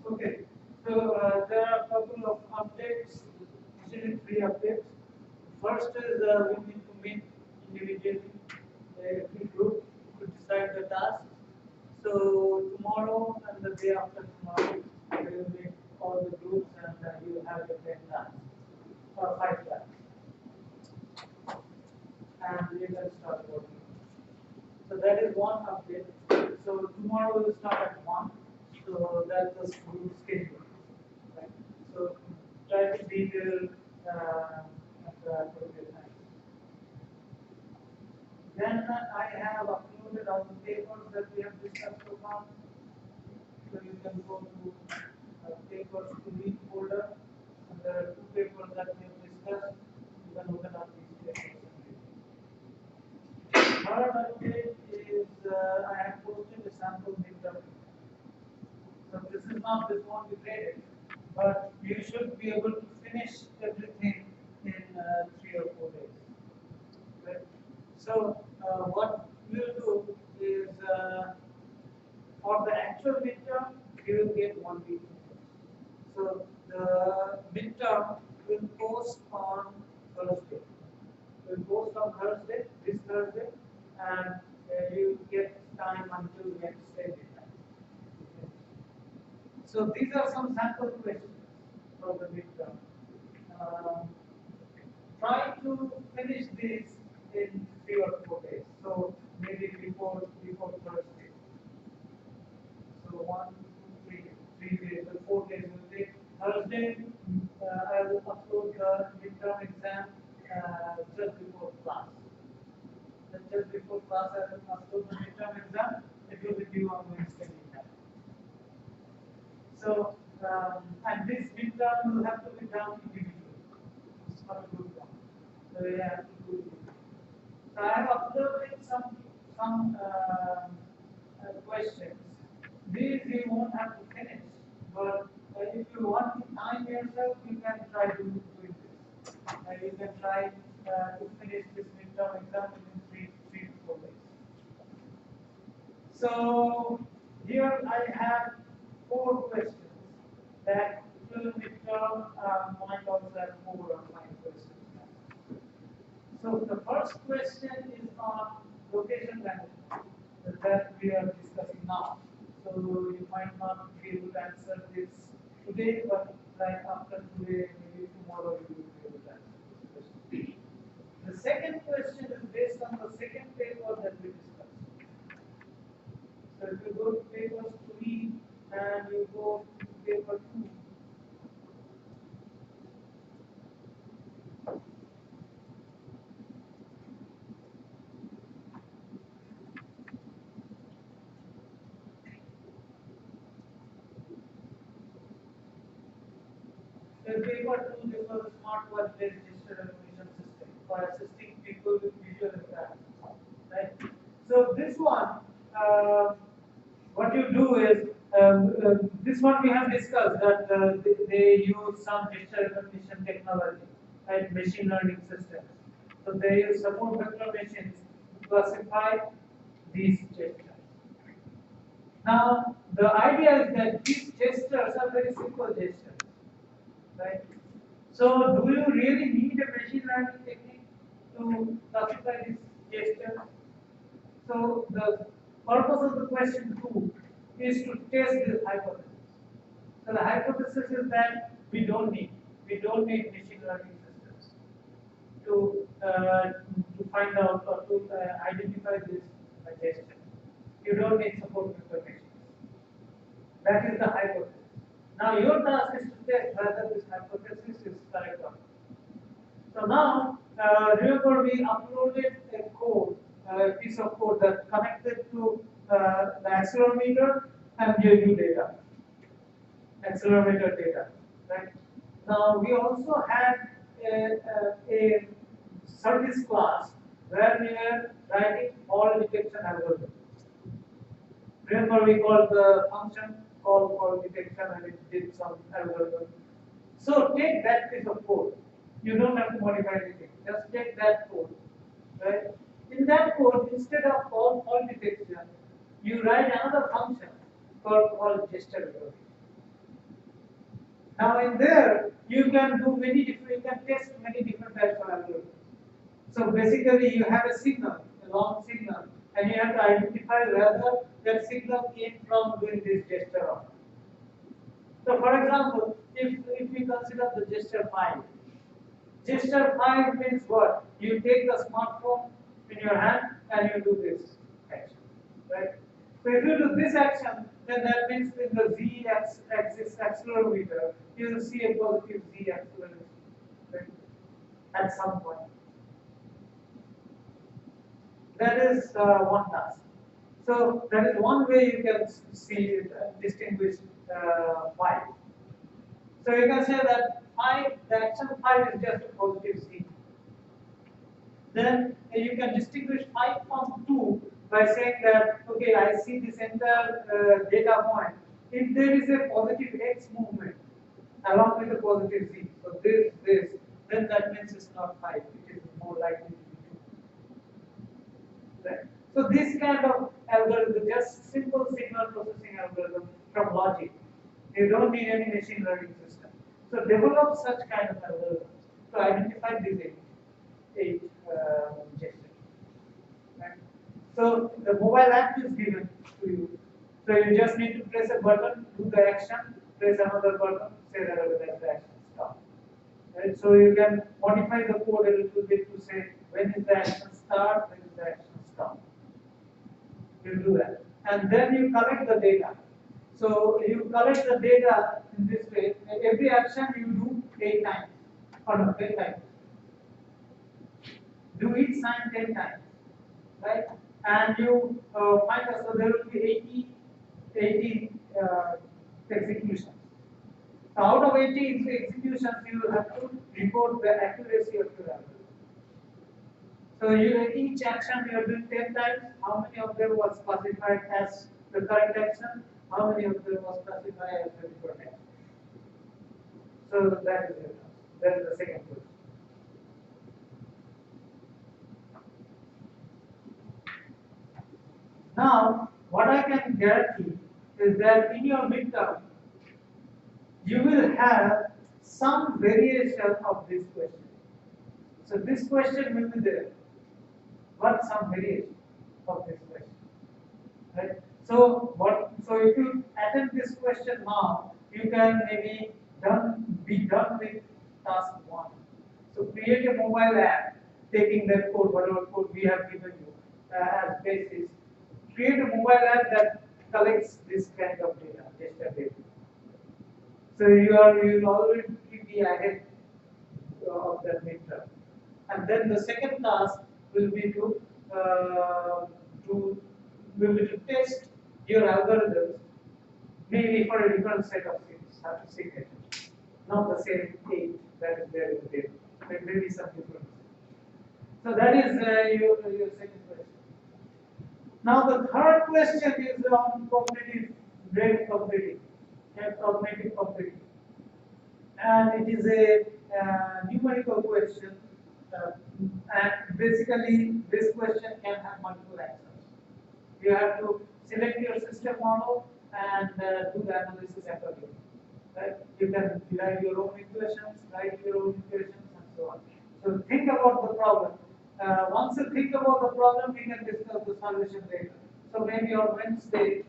Okay, so there are a couple of updates, actually three updates. First is we need to meet individually every group to decide the task. So tomorrow and the day after tomorrow, we will meet all the groups and you will have your 10 tasks or 5 tasks, and we will start working. So that is one update. So tomorrow we will start at 1. So that's the school schedule. Right? So try to be there at the appropriate time. Then I have uploaded all the papers that we have discussed so far. So you can go to papers to read folder. And there are 2 papers that we have discussed. You can open up these papers and read. Third update is I have posted a sample midterm. So this is not, this won't be graded, but you should be able to finish everything in 3 or 4 days. Right? So what we'll do is for the actual midterm, you will get 1 week. So the midterm will post on Thursday. We'll post on Thursday, this Thursday, and you get time until Wednesday midnight. So these are some sample questions for the midterm. Um, Try to finish these in 3 or 4 days. So maybe before Thursday. So 1, 2, 3, 3 days. The 4 days will take. Thursday, I will upload the midterm exam just before class. Just before class, I will upload the midterm exam. It will be due on Wednesday midnight. So, and this midterm will have to be done individually. It's not a group one. So you have to do it. So I have uploaded some questions. These you won't have to finish, but if you want to time yourself, you can try to do this. You can try to finish this midterm exam in 3 to 4 days. So here I have 4 questions that will midterm might also have 4 or 5 questions. So the first question is on location management that we are discussing now. So you might not be able to answer this today, but right after today, maybe tomorrow you will be able to answer this question. The second question is based on the second paper that we discussed. So if you go to paper 3 and you go to paper 2, the paper 2, this was a smart watch-based digital recognition system for assisting people with visual impairment. Right? So this one, what you do is, this one we have discussed that they use some gesture recognition technology, right? Machine learning systems. So they use support vector machines to classify these gestures. Now, the idea is that these gestures are very simple gestures, right? So, do you really need a machine learning technique to classify these gestures? So, the purpose of the question 2 is to test this hypothesis. So, the hypothesis is that we don't need machine learning systems to find out or to identify this gesture. You don't need support information. That is the hypothesis. Now your task is to test whether this hypothesis is correct or not. So now, remember we uploaded a code, a piece of code that connected to the accelerometer and gave you data, accelerometer data, right? Now we also had a service class where we were writing fall detection algorithm. Remember we called the function call detection and it did some algorithm. So take that piece of code. You don't have to modify anything. Just take that code, right? In that code, instead of call detection, you write another function called gesture recovery. Now in there, you can do many different, you can test many different types of algorithms. So basically, you have a signal, a long signal, and you have to identify whether that signal came from doing this gesture or not. So for example, if we consider the gesture 5 means what? You take the smartphone in your hand and you do this action, right? So if you do this action, then that means in the z-axis accelerometer, you will see a positive z acceleration, right? At some point. That is one task. So that is one way you can see distinguish 5. So you can say that 5, the action 5 is just a positive z. Then you can distinguish 5 from 2 by saying that, okay, I see this entire data point. If there is a positive x movement along with a positive z, so this, then that means it's not 5, it is more likely to be 2. Right? So this kind of algorithm, just simple signal processing algorithm from logic. You don't need any machine learning system. So develop such kind of algorithms to identify these eight gestures. Right? So the mobile app is given to you. So you just need to press a button, do the action, press another button, say that the action stop. Right? So you can modify the code a little bit to say when is the action start, when is the action stop. You do that, and then you collect the data. So you collect the data in this way. Every action you do 8 times, or no, 10 times. Do each sign 10 times, right? And you find out, so there will be 80 executions. So out of 80 executions, you will have to report the accuracy of your algorithm. So each action you are doing 10 times, how many of them was classified as the correct action, how many of them was classified as the deferred action. So that is it. That is the second question. Now, what I can guarantee is that in your midterm, you will have some variation of this question. So this question will be there, but some variation of this question. Right? So if you attempt this question now, you can maybe be done with task 1. So create a mobile app, taking that code, whatever code we have given you as basis. Create a mobile app that collects this kind of data, gesture data. So you will already be ahead of that midterm. And then the second task will be to test your algorithms, maybe for a different set of signatures, not the same 8 that is there in the table. There may be some difference. So that is your second question. Now the third question is on cognitive brain computing, cognitive computing, and it is a numerical question. And basically, this question can have multiple answers. You have to select your system model and do the analysis accordingly. Right? You can derive your own equations, write your own equations, and so on. So think about the problem. Once you think about the problem, we can discuss the solution later. So maybe on Wednesday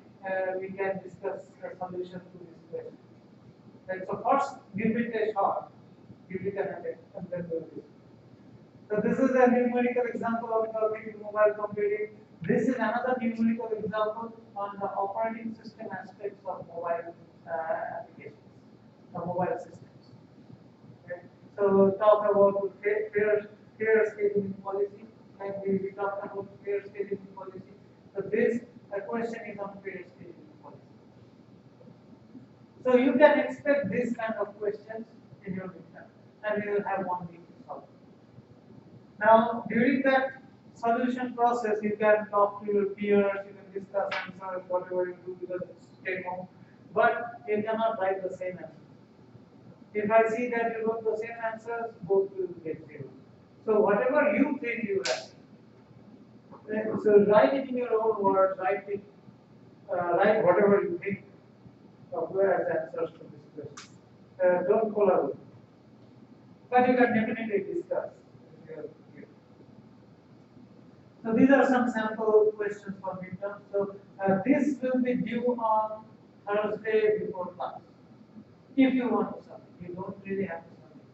we can discuss the solution to this question. Right? So first, give it a shot, give it an attempt, and then we'll do it. So this is a numerical example of cognitive mobile computing. This is another numerical example on the operating system aspects of mobile applications, or mobile systems. Okay. So talk about fair scheduling policy, and we talked about fair scheduling policy. So this question is on fair scheduling policy. So you can expect this kind of questions in your midterm, and you will have 1 week to solve. Now, during that solution process, you can talk to your peers, you can discuss answers, whatever you do, because it's take home but you cannot write the same answer. If I see that you wrote the same answers, both will get 0. So whatever you think you write. So write it in your own words, write whatever you think of as answers to this question. Don't collaborate. But you can definitely discuss. So these are some sample questions for midterm. So this will be due on Thursday before class. If you want to submit, you don't really have to submit.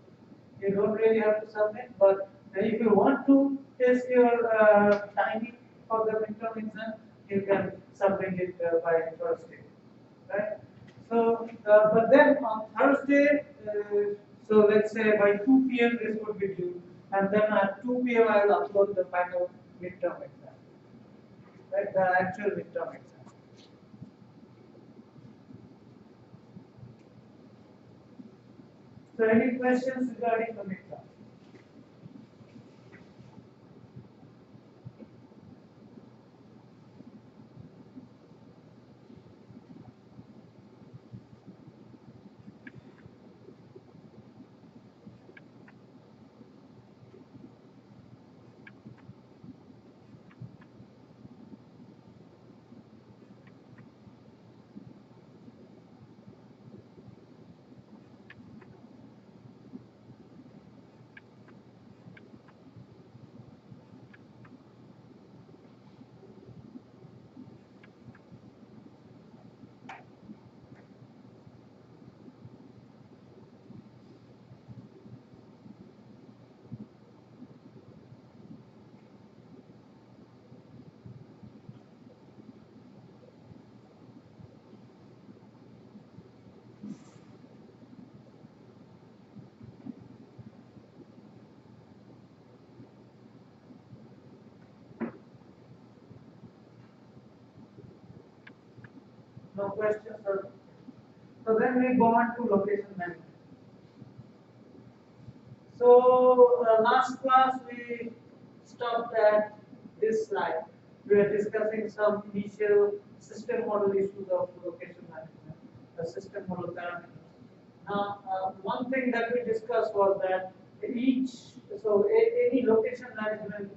You don't really have to submit, but if you want to test your timing for the midterm exam, you can submit it by Thursday, right? So, but then on Thursday, so let's say by 2 p.m. this would be due, and then at 2 p.m. I will upload the final midterm exam, right? The actual midterm exam. So, any questions regarding the midterm? No questions, sir. So then we go on to location management. So last class we stopped at this slide. We were discussing some initial system model issues of location management, the system model parameters. Now, one thing that we discussed was that any location management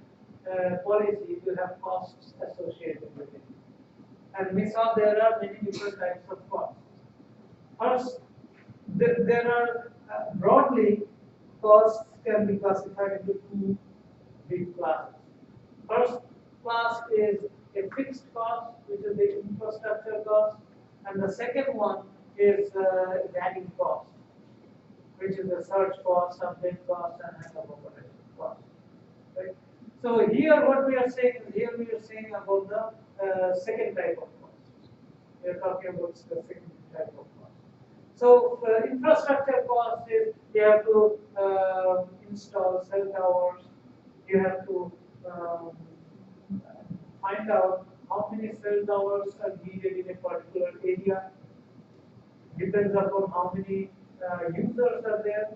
policy will have costs associated with it. And we saw there are many different types of costs. First, there are broadly costs can be classified into two big classes. First class is a fixed cost, which is the infrastructure cost, and the second one is adding cost, which is the search cost, update cost, and handle operation cost. Right? So here, what we are saying is we are saying about the second type of cost. We are talking about the second type of cost. So infrastructure cost is you have to install cell towers. You have to find out how many cell towers are needed in a particular area. Depends upon how many users are there.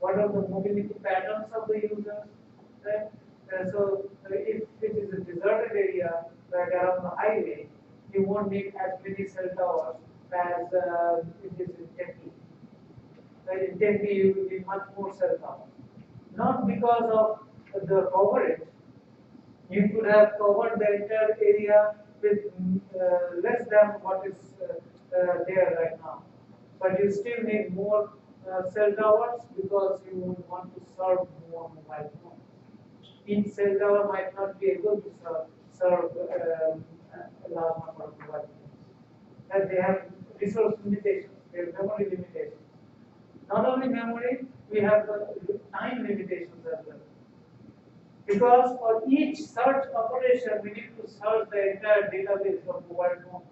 What are the mobility patterns of the users? Right? If it is a deserted area, like around the highway, you won't need as many cell towers as it is in Tempe. Right? In Tempe, you will need much more cell towers. Not because of the coverage. You could have covered the entire area with less than what is there right now. But you still need more cell towers because you would want to serve more mobile phones. Each cell tower might not be able to serve a large number of mobile phones. And they have resource limitations, they have memory limitations. Not only memory, we have the time limitations as well. Because for each search operation, we need to search the entire database of mobile phones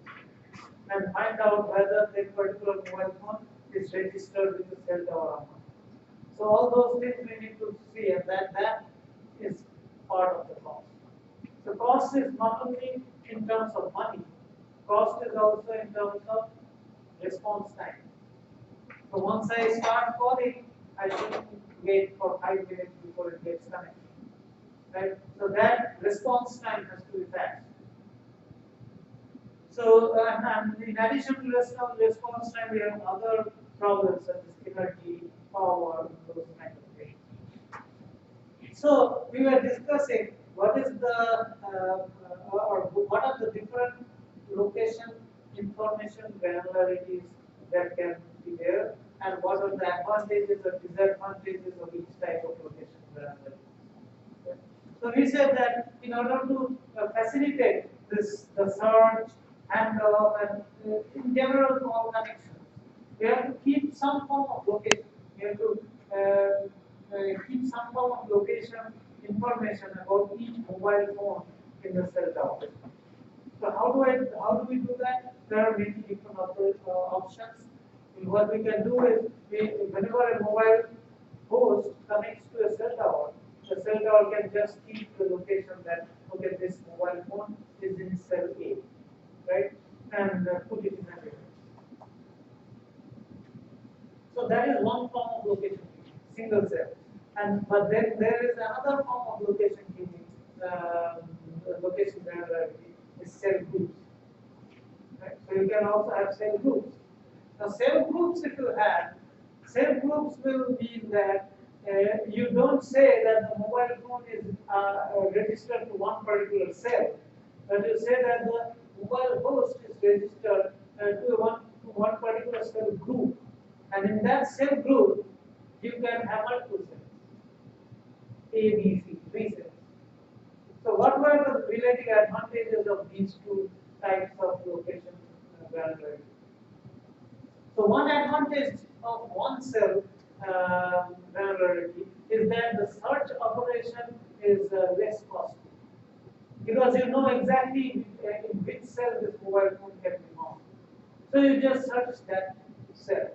and find out whether that particular mobile phone is registered with the cell tower or not. So all those things we need to see, and that is part of the cost. So cost is not only in terms of money, cost is also in terms of response time. So once I start calling, I shouldn't wait for 5 minutes before it gets connected. Right? So that response time has to be fast. So, and in addition to response time, we have other problems such as energy, power, those kind of things. So, we were discussing what is the or what are the different location information granularities that can be there, and what are the advantages or disadvantages of each type of location granularity. So we said that in order to facilitate the search and in general all connections, we have to keep some form of location. We have to keep some form of location information about each mobile phone in the cell tower. So how do we do that? There are many different options. And what we can do is whenever a mobile host connects to a cell tower, the cell tower can just keep the location that okay, this mobile phone is in cell A, right? And put it in a memory. So that is one form of location keeping, single cell. And but then there is another form of location keeping, location granularity is cell groups. Right? So you can also have cell groups. Now cell groups, if you have, cell groups will mean that you don't say that the mobile phone is registered to one particular cell, but you say that the mobile host is registered to one particular cell group, and in that cell group you can have multiple cells, A, B, C, three cells. So what were the relative advantages of these two types of location granularity? So one advantage of one cell granularity is that the search operation is less costly because you know exactly in which cell this mobile phone can be found. So you just search that cell.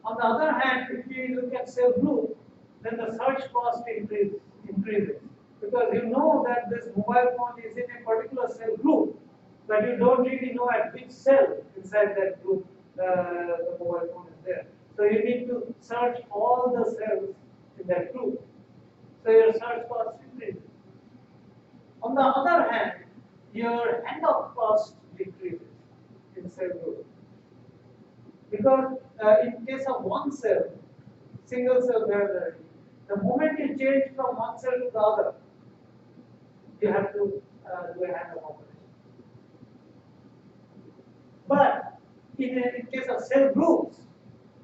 On the other hand, if you look at cell group, then the search cost increases because you know that this mobile phone is in a particular cell group, but you don't really know at which cell inside that group the mobile phone is there. So you need to search all the cells in that group. So your search cost increases. On the other hand, your handoff cost decreases in cell group. Because in case of one cell, single cell granularity, the moment you change from one cell to the other, you have to do a handoff operation. But in case of cell groups,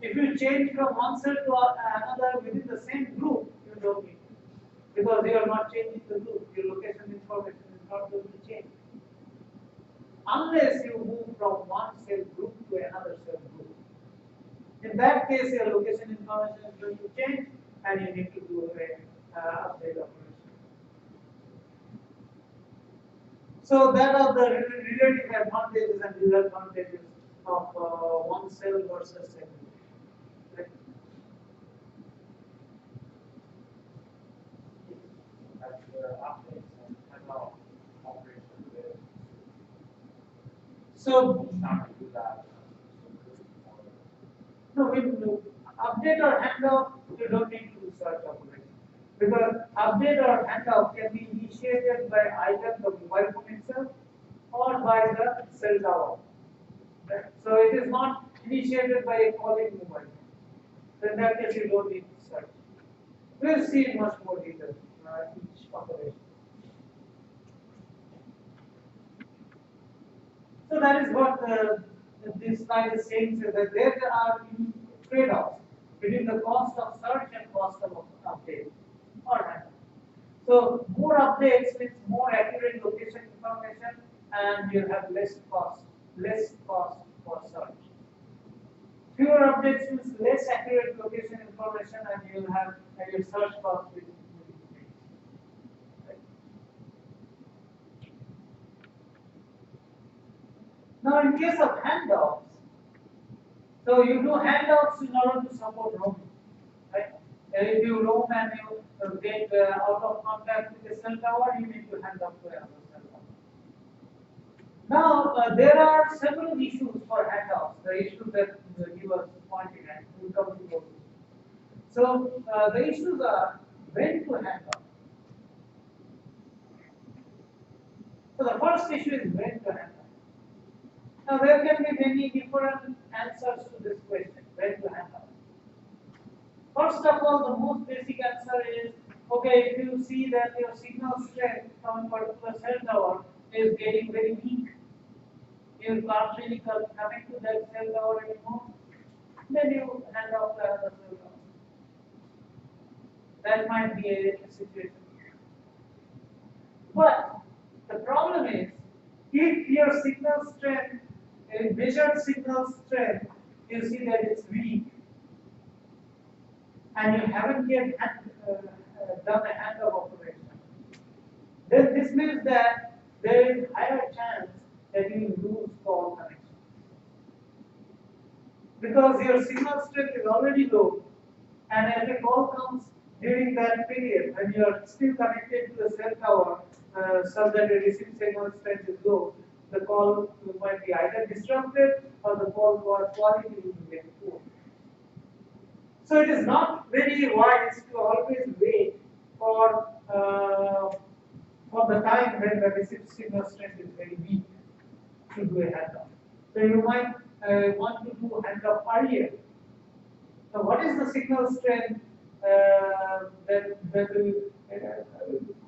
if you change from one cell to another within the same group, you don't need it. Because you are not changing the group, your location information is not going to change. Unless you move from one cell group to another cell group. In that case, your location information is going to change and you need to do a update operation. So that are the relative advantages and disadvantages of one cell versus cell group. Right? So no, we do update or handoff, you don't need to do search operation. Because update or handoff can be initiated by either the mobile phone itself or by the cell tower. Right? So it is not initiated by a calling mobile phone. So in that case, you don't need to search. We'll see in much more detail each operation. So that is what this slide is saying, so that there are trade-offs between the cost of search and cost of update or handle. So more updates means more accurate location information and you have less cost for search. Fewer updates means less accurate location information and you will have your search cost will increase. Right? Now in case of handoffs, so you do handoffs in order to support roaming, right? If you roam and you get out of contact with a cell tower, you need to hand off to another cell tower. Now there are several issues for handoffs. The issues that you were pointing at, we come to those. So the issues are when to hand off. So the first issue is when to hand off. Now there can be many different answers to this question, when to hand out. First of all, the most basic answer is, okay, if you see that your signal strength from a particular cell tower is getting very weak, you can't really connect to that cell tower anymore, then you hand off the other cell tower. That might be a situation. But the problem is, if your signal strength, a measured signal strength, you see that it's weak, and you haven't yet done a handoff operation, then this means that there is higher chance that you lose call connection. Because your signal strength is already low, and if a call comes during that period when you are still connected to the cell tower, so that the receiving signal strength is low, the call might be either disrupted or the call quality will be very poor. So it is not very wise to always wait for the time when the received signal strength is very weak to do a handoff. So you might want to do handoff earlier. So what is the signal strength that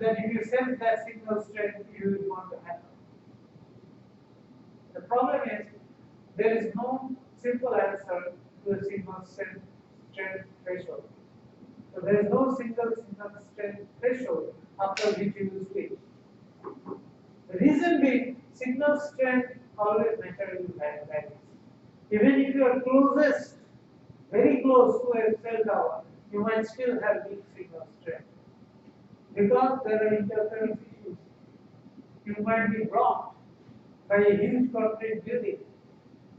if you sense that signal strength you will want to handoff? The problem is there is no simple answer to the signal strength threshold. So there is no single signal strength threshold after which you will switch. The reason being, signal strength always naturally varies. Even if you are closest, very close to a cell tower, you might still have weak signal strength because there are interference issues. You might be blocked by a huge concrete building,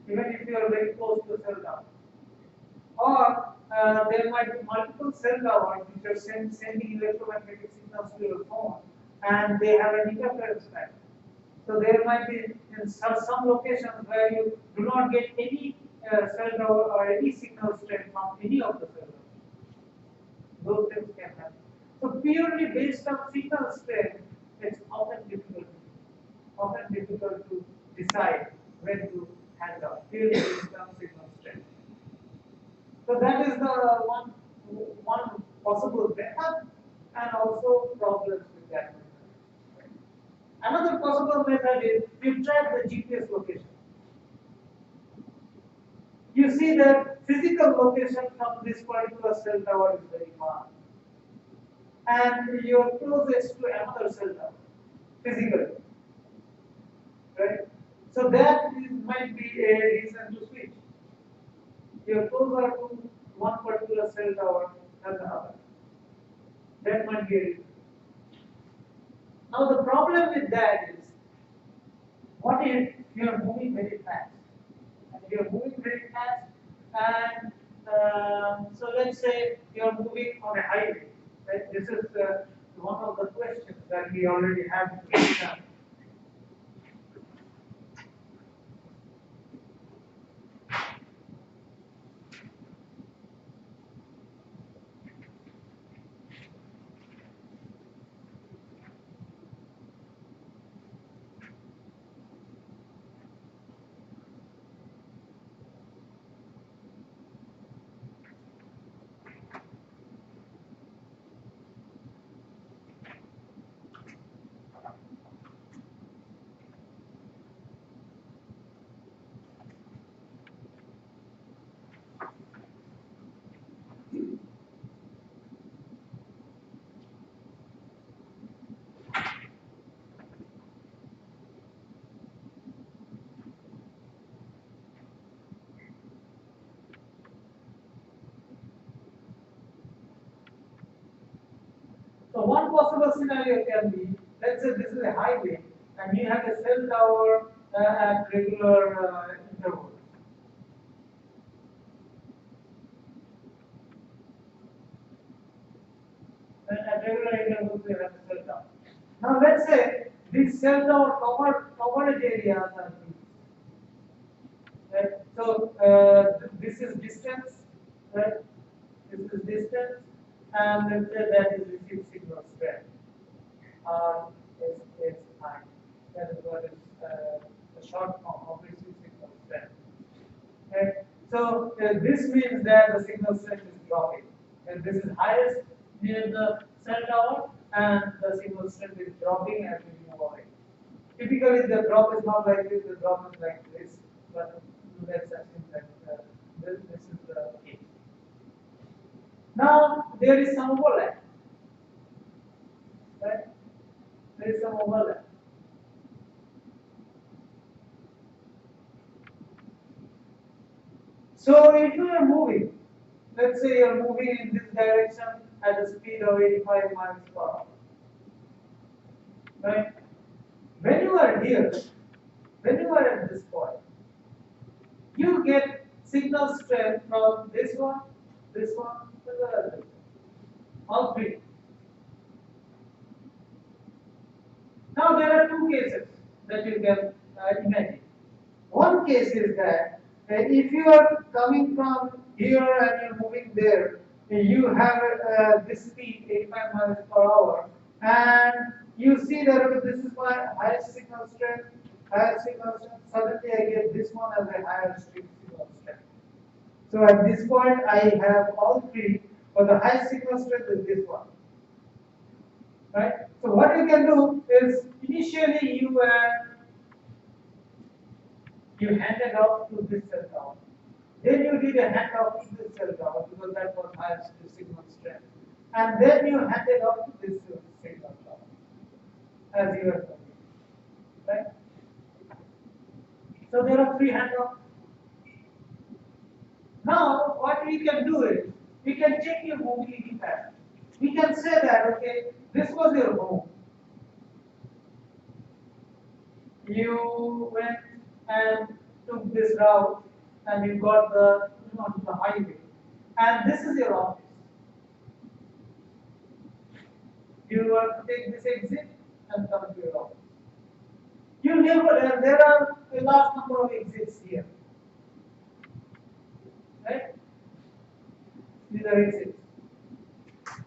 even if you are very close to a cell tower. Or there might be multiple cell towers which are sending electromagnetic signals to your phone, and they have an interference pattern. So there might be in some locations where you do not get any cell tower or any signal strength from any of the cell towers. Those things can happen. So purely based on signal strength, it's often difficult to decide when to hand out. Purely based on signal strength. So that is the one possible method, and also problems with that method. Another possible method is you track the GPS location. You see that physical location from this particular cell tower is very far, and you are closest to another cell tower physically, right? So that might be a reason to switch. You are closer to one particular cell tower than the other. That might be a reason. Now the problem with that is, what if you are moving very fast? And you are moving very fast, and so let's say you are moving on a highway. Right? This is one of the questions that we already have done. So one possible scenario can be, let's say this is a highway and you have a cell tower at regular intervals. And at regular intervals you have a cell tower. Now let's say these cell tower coverage areas are these. Right? So this is distance, right? This is distance, and let's say that is received signal strength. R is I. That is what is the short form of received signal So this means that the signal strength is dropping. And this is highest near the cell tower, and the signal strength is dropping as we move away. Typically, the drop is not like this, the drop is like this, but let's assume that this is the case. Now, there is some overlap, right? There is some overlap. So, if you are moving, let's say you are moving in this direction at a speed of 85 miles per hour, right? When you are here, when you are at this point, you get signal strength from this one, as well as this one. All three. Now there are two cases that you can imagine. One case is that if you are coming from here and you're moving there, you have this speed 85 miles per hour, and you see that okay, this is my highest signal strength, suddenly I get this one as a higher signal strength. So at this point I have all three, but the highest signal strength is this one. Right? So what you can do is initially you handed off to this cell tower. Then you did a handoff to this cell tower because that was highest signal strength. And then you handed off to this signal tower as you are talking. Right? So there are three handoffs. Now what we can do is we can check your mobility pattern. We can say that okay, this was your home. You went and took this route and you got onto the highway, and this is your office. You are to take this exit and come to your office. You never, there are a large number of exits here, right? These are exits.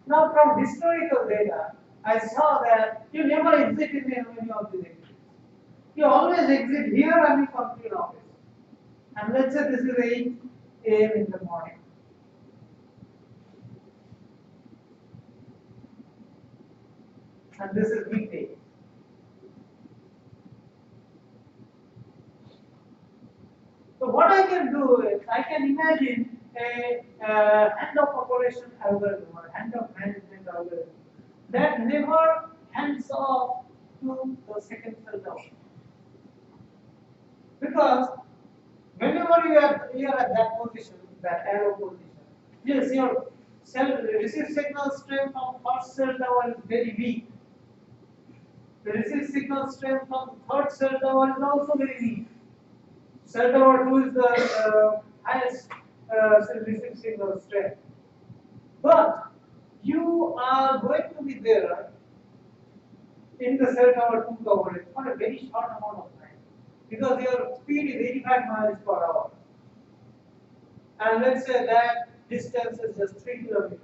Now from historical data, I saw that you never exit in any of these exits. You always exit here and you come to your office. And let's say this is 8 a.m. in the morning. And this is weekday. So what I can do is I can imagine a handoff operation algorithm or handoff management algorithm that never hands off to the second cell tower. Because whenever you are at that position, that arrow position, yes, your cell receive signal strength from first cell tower is very weak. The receive signal strength from third cell tower is also very weak. Cell tower 2 is the highest receive signal strength. But you are going to be there in the cell tower 2 coverage for a very short amount of time because your speed is 85 miles per hour. And let's say that distance is just 3 kilometers.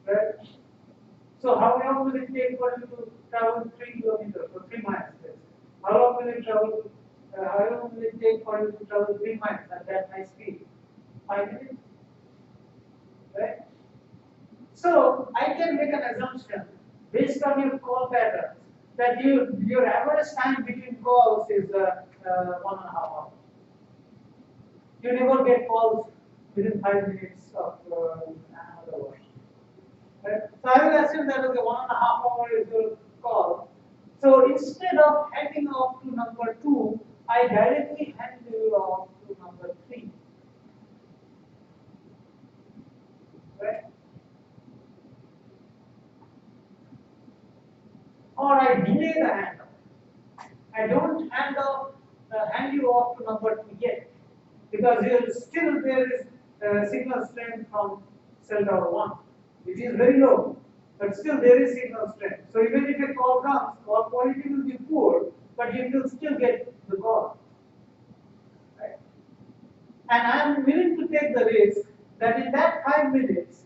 Right? So how long will it take for you to travel 3 kilometers or 3 miles? How long will it travel? How long will it take for you to travel 3 miles at that high speed? 5 minutes. Right? So I can make an assumption based on your call patterns that your average time between calls is 1.5 hours. You never get calls within 5 minutes of another one. Right? So I will assume that okay, 1.5 hours is your call. So instead of handing off to number 2, I directly hand you off to number 3. Right? Or I delay the handoff. I don't hand you off to number 2 yet because still there is signal strength from cell tower 1, which is very low, but still there is signal strength. So even if a call comes, call quality will be poor, but you will still get the call. Right? And I am willing to take the risk that in that 5 minutes,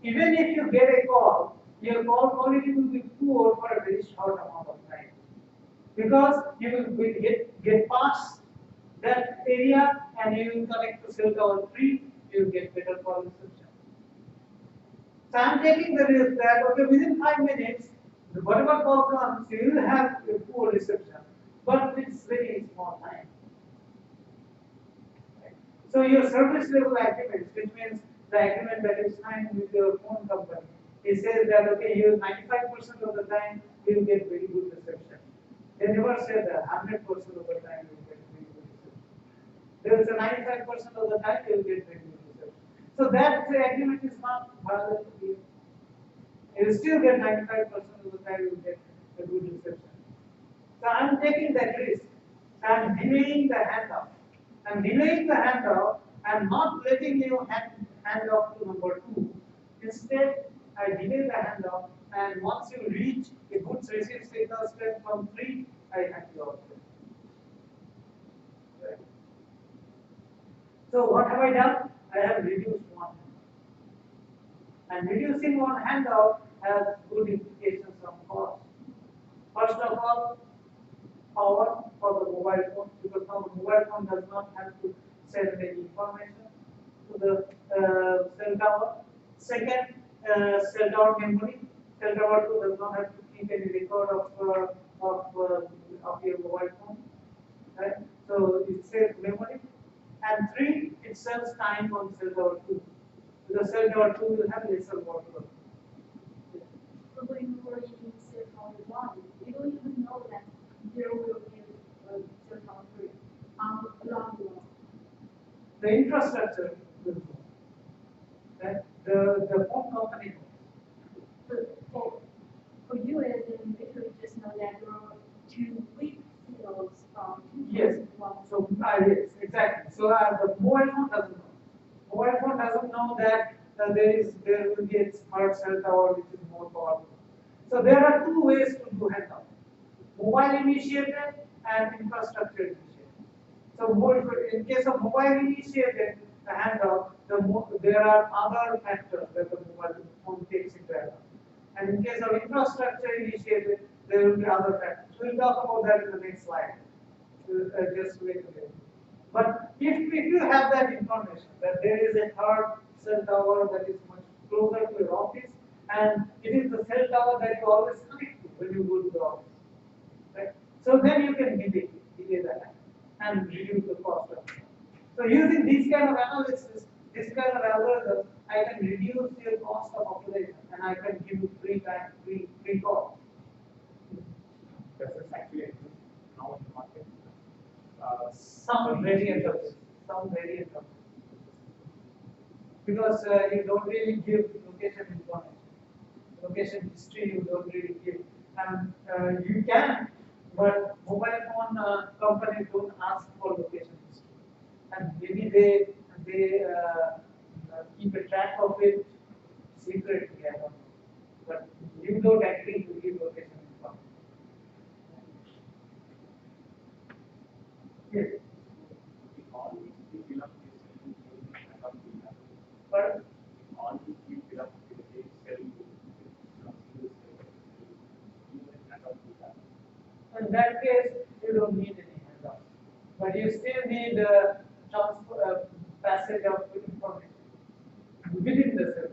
even if you get a call, your call quality will be poor for a very short amount of time. Because you will get past that area and you will connect to cell tower 3, you will get better call reception. So I am taking the risk that okay, within 5 minutes, whatever call comes, you will have a poor reception, but it's very small time. Right? So your service level agreements, which means the agreement that is signed with your phone company, it says that okay, you 95% of the time you will get very good reception. They never say that 100% of the time you will get very good reception. There is a 95% of the time you will get very good reception. So that agreement is not valid to you. You will still get 95% of the time you will get a good reception. So I am taking that risk. I am delaying the handoff. I am delaying the handoff and not letting you hand off to number 2. Instead, I delay the handoff, and once you reach a good receive signal strength from 3, I hand you off. Right. So what have I done? I have reduced one. And reducing one handoff has good implications on cost. First of all, power for the mobile phone, because now the mobile phone does not have to send any information to the cell tower. Second, cell tower memory. Cell tower 2 does not have to keep any record of your mobile phone. Right? So it saves memory. And 3, it saves time on cell tower 2. Because cell tower 2 will have lesser workload. So going forward, you cell tower 1, you don't even know that there will be a cell tower 3 along the line. The infrastructure will go. Right? The phone company knows. For you as an individual, you just know that there are 2 weak signals from 2 Yes. So yes, exactly. So the mobile phone doesn't know. Mobile phone doesn't know that there will be a smart cell tower which is more powerful. So there are 2 ways to do handoff: mobile initiated and infrastructure initiated. So in case of mobile initiated handoff, there are other factors that the mobile phone takes into account. And in case of infrastructure initiated, there will be other factors. We'll talk about that in the next slide. Just wait a minute. But if you have that information that there is a third cell tower that is much closer to your office, and it is the cell tower that you always connect to when you go to the office, right? So then you can delay that and reduce the cost of it. So using this kind of analysis, this kind of algorithm, I can reduce your cost of operation and I can give you free call. Does this actually exist now in the market? Some variant of it. Because you don't really give location information. Location history you don't really give. And you can, but mobile phone companies don't ask for location history. And maybe they keep a track of it secretly, I don't know. But you don't agree to give location information. Yes. But in that case, you don't need any handoff. But you still need passage of information within the cell.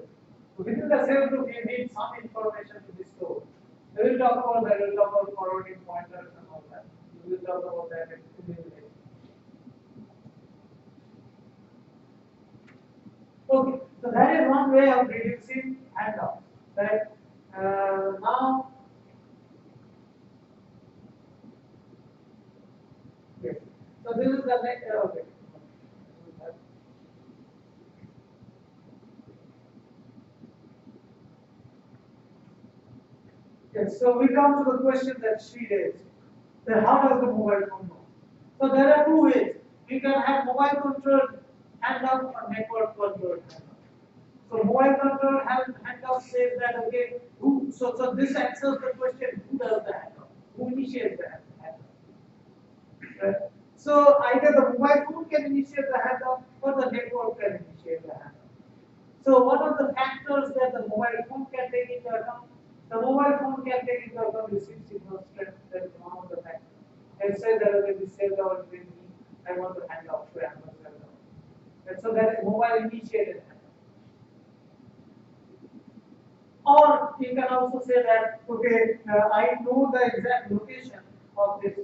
Within the cell group, you need some information to be stored. We will talk about that. We will talk about forwarding pointers and all that. We will talk about that in a minute. Okay, so that is one way of reducing handoff. Right? Now, yes. So this is the next. Okay. Yes. So we come to the question that she raised. That how does the mobile phone know? So there are 2 ways. We can have mobile controlled handoff or network controlled handoff. So mobile control handoff says that okay, so this answers the question: who does the handoff? Who initiates the handoff? Right? So either the mobile phone can initiate the handoff or the network can initiate the handoff. So what are the factors that the mobile phone can take into account? The mobile phone can take into account receive signal strength. That is one of the factors. And say that okay, this cell tower is in me, I want to hand off to another cell tower. Right? So that is mobile initiated handoff. Or you can also say that, okay, I know the exact location of this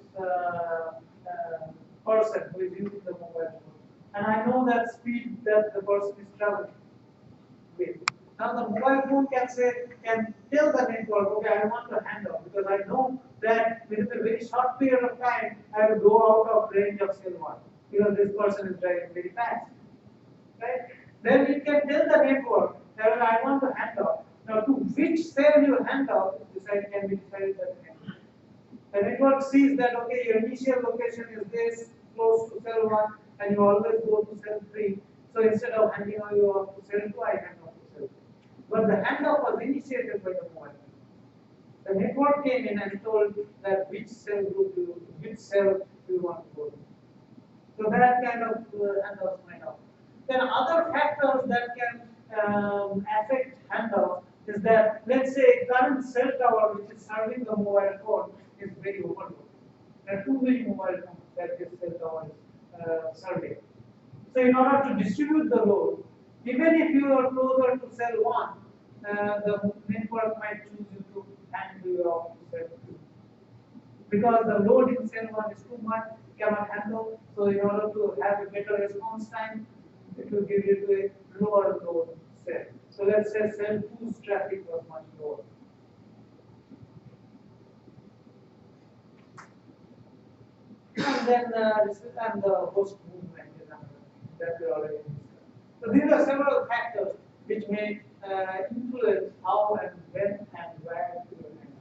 person who is using the mobile phone, and I know that speed that the person is traveling with. Now the mobile phone can tell the network, okay, I want to handle because I know that within a very short period of time I will go out of range of cell 1 because this person is driving very fast. Right? Then it can tell the network that I want to hand off. Now, to which cell you hand off can be decided by the network. The network sees that okay, your initial location is this close to cell 1, and you always go to cell 3. So instead of handing you off to cell 2, I hand off to cell 3. But the handoff was initiated by the mobile. The network came in and told that which cell do you want to go to. So that kind of handoffs might happen. Then other factors that can affect handoff is that, let's say, current cell tower which is serving the mobile phone is very overloaded. There are too many mobile phones that this cell tower is serving. So in order to distribute the load, even if you are closer to cell 1, the network might choose you to hand you off to cell 2. Because the load in cell 1 is too much, cannot handle. So in order to have a better response time, it will give you to a lower load cell. So let's say cell 2's traffic was much lower. And then the host movement is another thing that we already discussed. So these are several factors which may influence how and when and where to handle.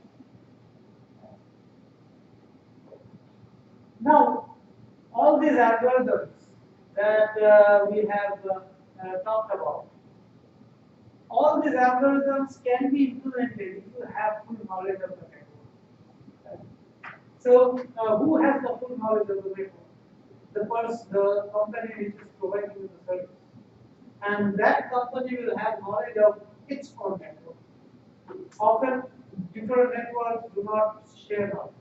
Now, all these algorithms that we have talked about, all these algorithms can be implemented if you have full knowledge of the network. So, who has the full knowledge of the network? The company which is providing you the service. And that company will have knowledge of its own network. Often, different networks do not share knowledge.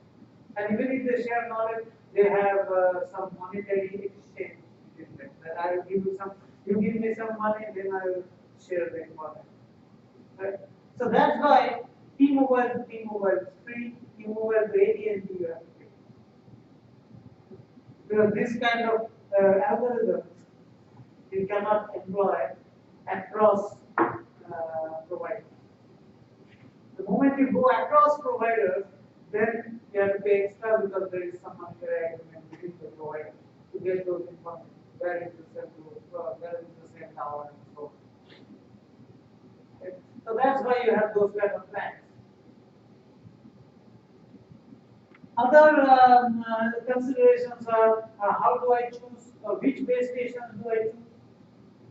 And even if they share knowledge, they have some monetary exchange between them. That I will give you some, you give me some money, then I will share the information. Right? So that's why T-Mobile is free, T-Mobile to AT&T you have to pay. Because this kind of algorithms you cannot employ across providers. The moment you go across providers, then you have to pay extra because there is some monetary agreement between the provider to get those information. Where is the cell group, where is the cell tower, and so on. Okay. So that's why you have those kind of plans. Other considerations are how do I choose, which base stations do I choose?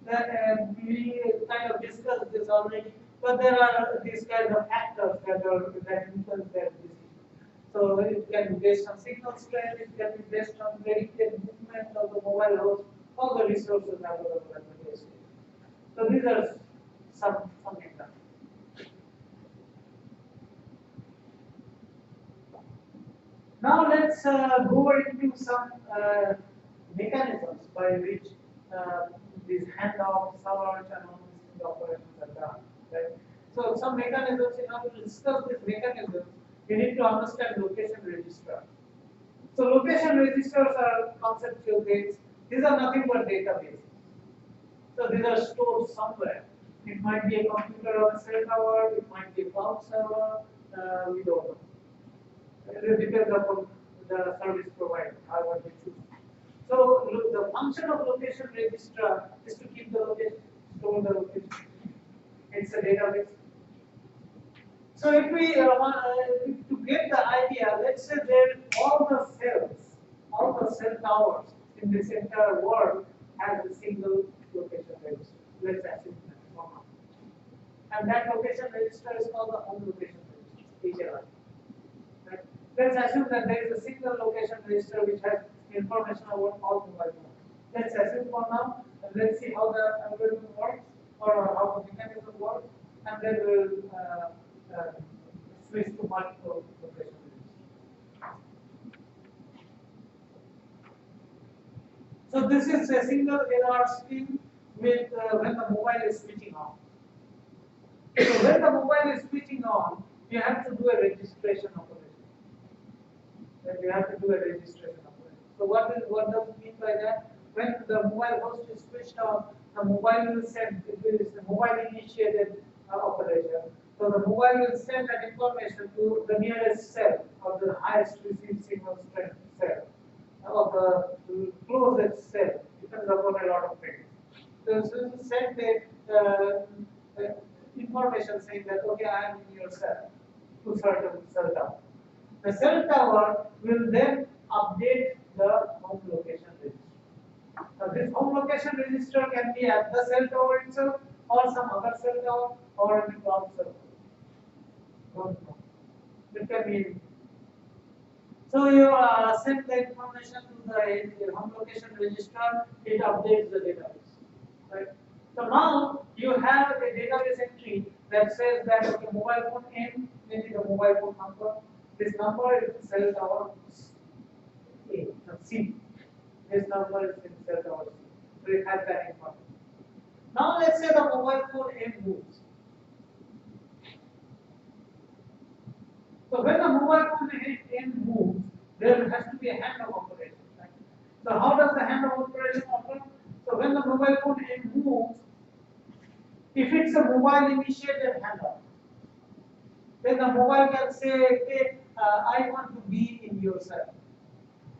That we kind of discussed this already, but there are these kind of factors that influence their decision. So it can be based on signal strength, it can be based on predicted movement of the mobile host, all the resources available at the base station. So these are some examples. Now let's go into some mechanisms by which these handoffs, search, and all these operations are done. Right? So some mechanisms, in order to discuss these mechanisms, you need to understand location register. So location registers are conceptual things. These are nothing but databases. So these are stored somewhere. It might be a computer on a cell tower, it might be a cloud server, we don't know. It depends upon the service provider, however they choose. So the function of location register is to keep the location, store the location. It's a database. So if we to get the idea, let's say that all the cell towers in this entire world has a single location register. Let's assume that for now. And that location register is called the home location register, HLR. Right? Let's assume that there is a single location register which has information about all mobile phones. Let's assume for now, and let's see how the algorithm works or how the mechanism works, and then we'll switch to multiple location registers. So this is a single LR stream with when the mobile is switching on. So when the mobile is switching on, you have to do a registration operation. Then you have to do a registration operation. So what does it mean by that? When the mobile host is switched on, the mobile will send, it is the mobile initiated operation. So the mobile will send that information to the nearest cell or the highest received signal strength cell or the closest cell. Depends upon a lot of things. So it will send the information saying that okay, I am in your cell to certain cell tower. The cell tower will then update the home location register. Now this home location register can be at the cell tower itself or some other cell tower or in the cloud cell. Don't know. It can be. So you send the information to the home location register. It updates the database. Right. So now you have a database entry that says that the mobile phone name, maybe the mobile phone number. This number is in cell tower C. This number is in cell tower C. So it has that information. Now let's say the mobile phone M moves. So when the mobile phone M moves, there has to be a handoff operation. Right? So how does the handoff operation occur? So when the mobile phone M moves, if it's a mobile initiated handoff, then the mobile can say, okay, I want to be in your cell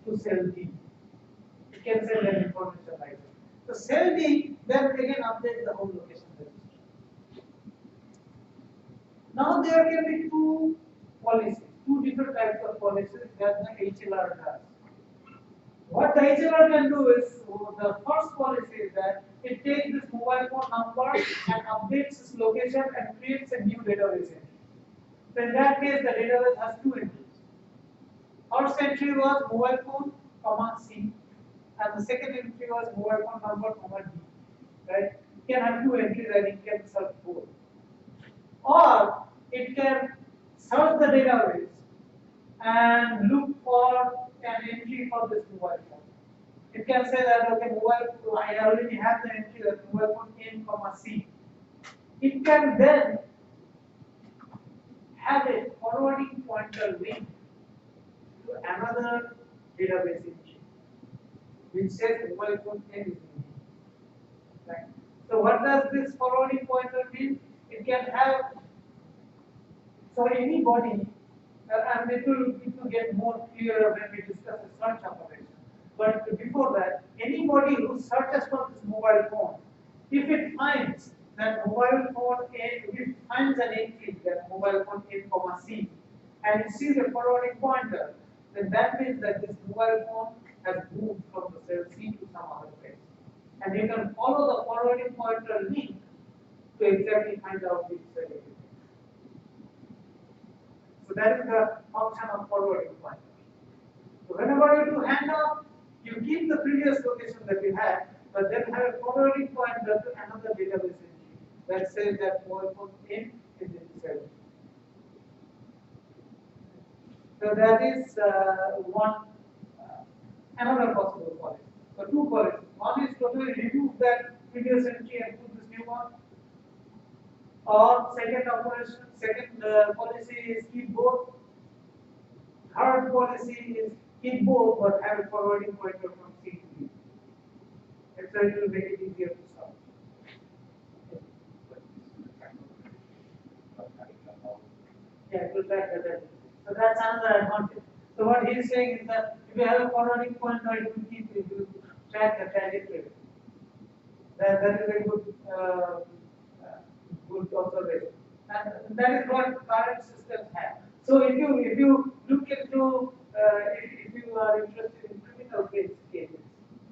to cell D. It can send that information like that. So cell D then again updates the home location register. Now there can be two policies, two different types of policies that the HLR does. What the HLR can do is, the first policy is that it takes this mobile phone number and updates its location and creates a new database entry. So in that case, the database has two entries. First entry was mobile phone, comma C, and the second entry was mobile phone number, comma D. Right? It can have two entries and it can search both. Or it can search the database and look for an entry for this mobile phone. It can say that okay, mobile, I already have the entry that mobile phone N, comma C. It can then have a forwarding pointer link to another database entry, which says mobile phone N is in. Right? So what does this forwarding pointer mean? It can have, so anybody, and it will get more clearer when we discuss the search operation. But before that, anybody who searches for this mobile phone, if it finds that mobile phone A, if it finds an entry that mobile phone A, comma C, and it sees a forwarding pointer, then that means that this mobile phone has moved from the cell C to some other place. And you can follow the forwarding pointer link to exactly find out which cell it is. So that is the function of forwarding pointer. So whenever you do handoff, you keep the previous location that you had, but then have a forwarding pointer to another database entry that says that mobile phone N is in cell. So that is another possible policy. So two policies. One is totally remove that previous entry and put this new one. Or second policy is keep both. Third policy is keep both but have a forwarding pointer from C to D. And so it will make it easier to solve. Yeah, it will track the data. So that's another advantage. So what he is saying is that if you have a forwarding pointer, it will track the trajectory. That is a good observation. And that is what current systems have. So if you look into if you are interested in criminal cases,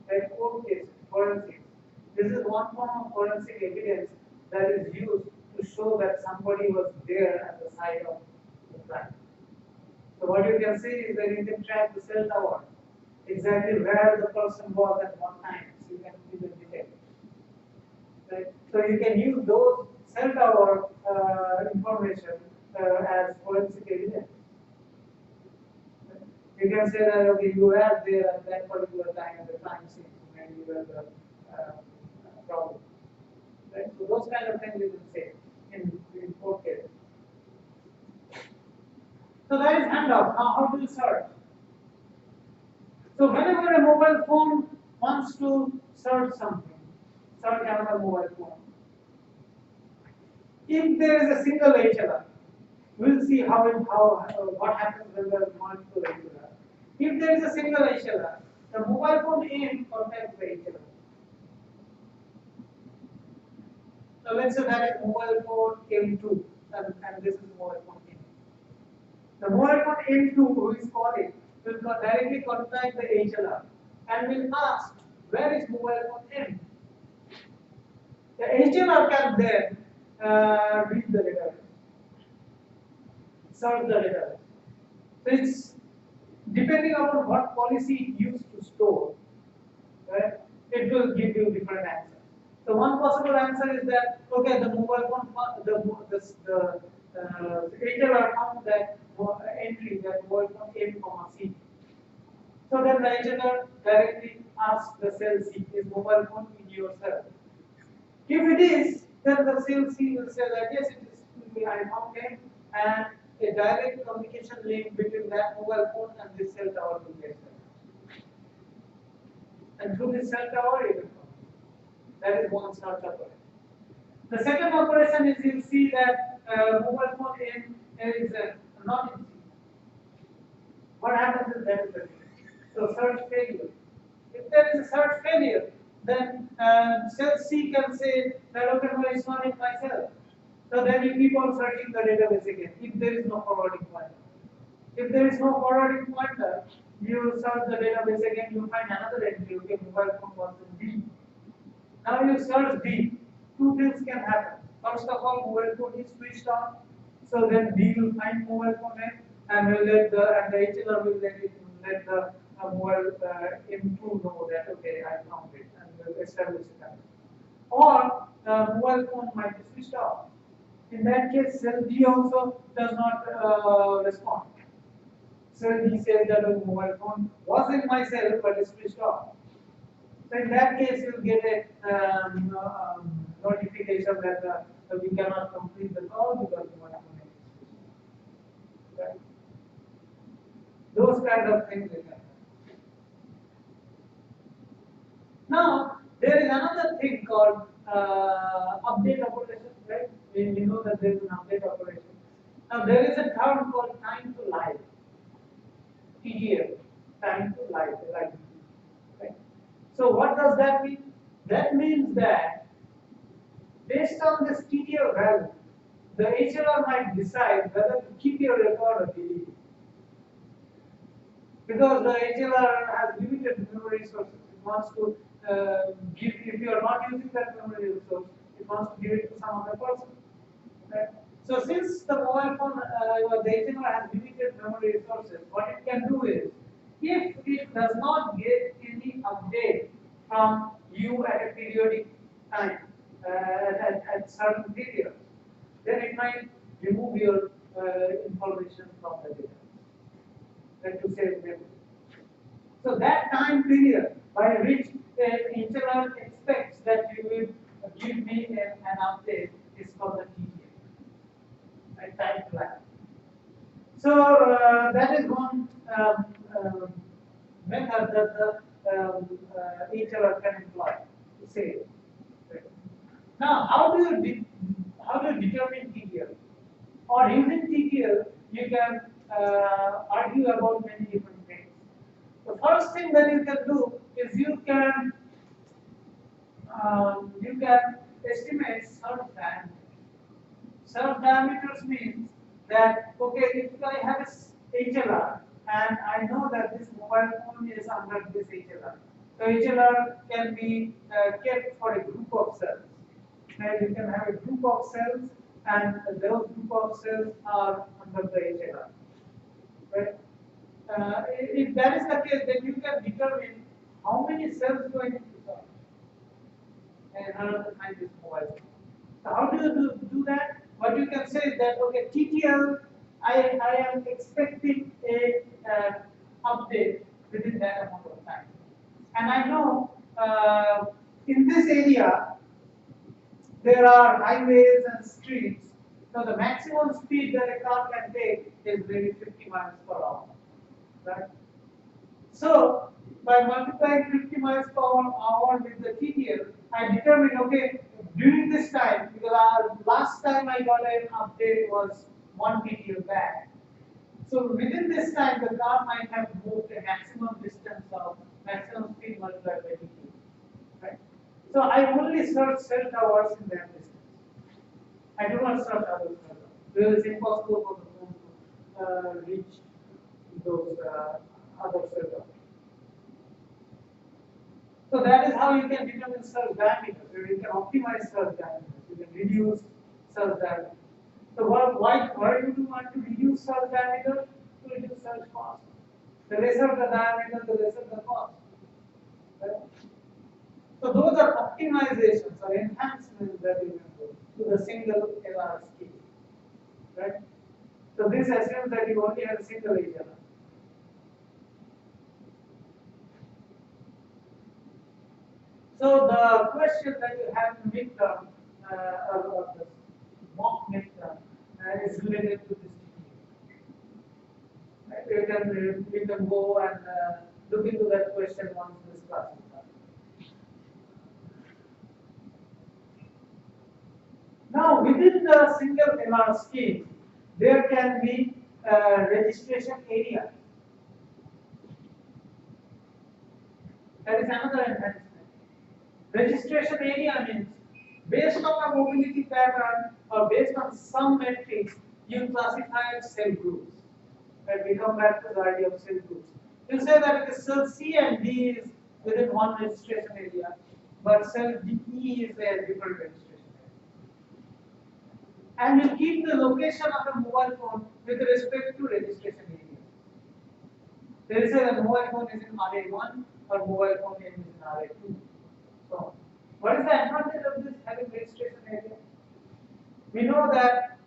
like court cases, forensics, this is one form of forensic evidence that is used to show that somebody was there at the site of the crime. So what you can see is that you can track the cell tower, exactly where the person was at one time, so you can even detect. Right? So you can use those cell tower information as forensic evidence. You can say that okay, you were there at that particular time at the crime scene when you were the problem. those kind of things you will say in court cases. So that is handoff. Now how do you search? So whenever a mobile phone wants to search something, search another mobile phone, if there is a single HLR, we'll see what happens when there is multiple HLR. If there is a single HLR, the mobile phone aim contacts the HLR. So let's say that is mobile phone M2 and this is mobile phone M. The mobile phone M2 who is calling will directly contact the HLR and will ask where is mobile phone M. The HLR can then read the database, search the database. So it's depending upon what policy it used to store, right? It will give you different answers. So one possible answer is that okay, the mobile phone, the HLR found that entry that mobile phone M, C. So then the HLR directly asks the cell C, is mobile phone in your cell? If it is, then the cell C will say that yes, it is. I found M, and a direct communication link between that mobile phone and this cell tower will get established. And through this cell tower, it will come. That is one search operation. The second operation is you see that mobile phone M is not in C. What happens is that is the so search failure. If there is a search failure, then cell C can say that okay, no, it's not in my cell. So then you keep on searching the database again if there is no forwarding pointer. If there is no forwarding pointer, you search the database again, you find another entry, okay, mobile phone was in D. Now you search D. Two things can happen. First of all, mobile phone is switched on, so then D will find mobile phone M and will let the HLR will let the mobile M2 know that okay, I found it and will establish it. Or mobile phone might be switched off. In that case, cell D also does not respond. Cell D says that the mobile phone was in my cell but is switched off. So in that case, you will get a notification that we cannot complete the call because mobile phone is switched off. Right? Those kind of things will happen. Now, there is another thing called update operation, right? We know that there is an update operation. Now, there is a term called time to live, TTL, time to live, right? So, what does that mean? That means that based on this TTL value, the HLR might decide whether to keep your record or delete it. Because the HLR has limited memory resources, it wants to give, if you are not using that memory resource, it wants to give it to some other person. Right? So since the mobile phone, the HLR has limited memory resources, what it can do is, if it does not get any update from you at a periodic time, at certain periods, then it might remove your information from the data. To save memory. So that time period by which the HLR expects that you will give me an update is called the TTL, right? Time to live. So that is one method that the HLR can employ to save. Right? Now, how do you determine TTL? Or using TTL, you can argue about many different things. The first thing that you can do is you can estimate surf diameter. Surf diameters means that okay, if I have a HLR and I know that this mobile phone is under this HLR, so HLR can be kept for a group of cells. And you can have a group of cells, and those group of cells are under the HLR. Right? If that is the case, then you can determine how many cells do I need to solve in order to find this mobile phone. So how do you do that? What you can say is that okay, TTL, I am expecting a update within that amount of time, and I know in this area there are highways and streets. So the maximum speed that a car can take is maybe 50 miles per hour. Right? So by multiplying 50 miles per hour with the TTL, I determine, okay, during this time, because last time I got an update was 1 TTL back. So within this time, the car might have moved a maximum distance of maximum speed multiplied by TTL. Right? So I only search cell towers in that distance. I do not search other cell towers. Because it's impossible for the phone to reach those other cell towers. So that is how you can determine search diameter. So you can optimize search diameter. You can reduce search diameter. So why do you want to reduce search diameter? To reduce search cost. The lesser the diameter, the lesser the cost. Right? So those are optimizations or enhancements that you can do to the single LR scheme. Right? So this assumes that you only have a single HLR. So the question that you have in midterm or the mock midterm is related to this TTL. Right? You can go and look into that question once this class is done. Now within the single LR scheme, there can be registration area. That is another enhancement. Registration area means based on a mobility pattern or based on some metrics, you classify cell groups. And we come back to the idea of cell groups. You say that the cell C and D is within one registration area, but cell E is a different registration area. And you keep the location of the mobile phone with respect to registration area. There is a mobile phone is in RA1 or mobile phone is in RA2. So, what is the advantage of this having registration area? We know that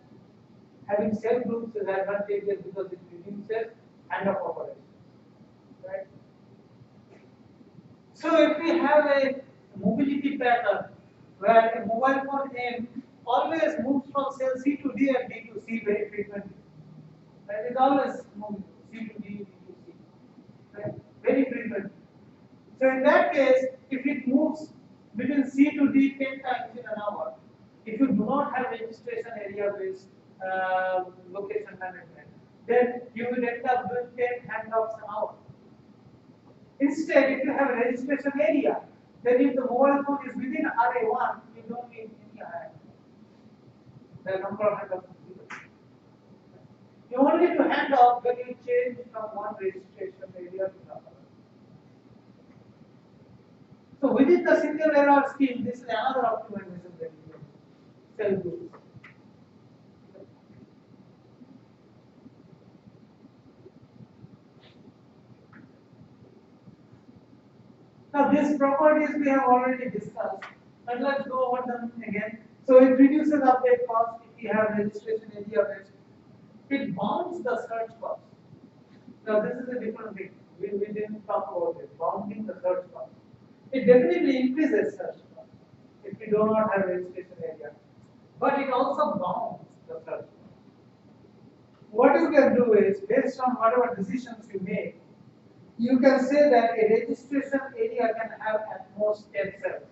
having cell groups is advantageous because it reduces handoff operations. Right? So, if we have a mobility pattern where a mobile phone M always moves from cell C to D and D to C very frequently, right? It always moves C to D, D to C, right? Very frequently. So, in that case, if it moves between C to D 10 times in an hour, if you do not have registration area based location management, then you will end up doing 10 handoffs an hour. Instead, if you have a registration area, then if the mobile phone is within RA1, you don't need any handoff. The number of handoffs is zero. You only need to hand off when you change from one registration area to another. So within the single LR scheme, this is another optimization that you do. Cell groups. Now these properties we have already discussed, but let's go over them again. So it reduces update cost if you have registration area based. It bounds the search cost. Now this is a different thing. We didn't talk about it, bounding the search cost. It definitely increases search cost if you do not have registration area. But it also bounds the search cost. What you can do is, based on whatever decisions you make, you can say that a registration area can have at most 10 cells.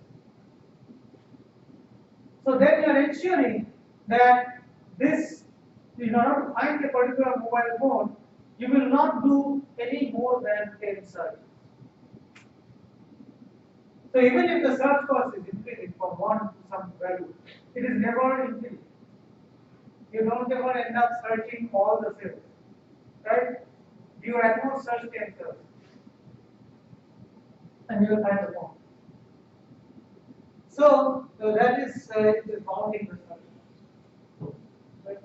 So then you are ensuring that this, in order to find a particular mobile phone, you will not do any more than 10 searches. So even if the search cost is infinite from 1 to some value, it is never infinite. You don't ever end up searching all the cells, right? You at most search 10 cells, and you will find the phone. So that is it is bounding the search. Right?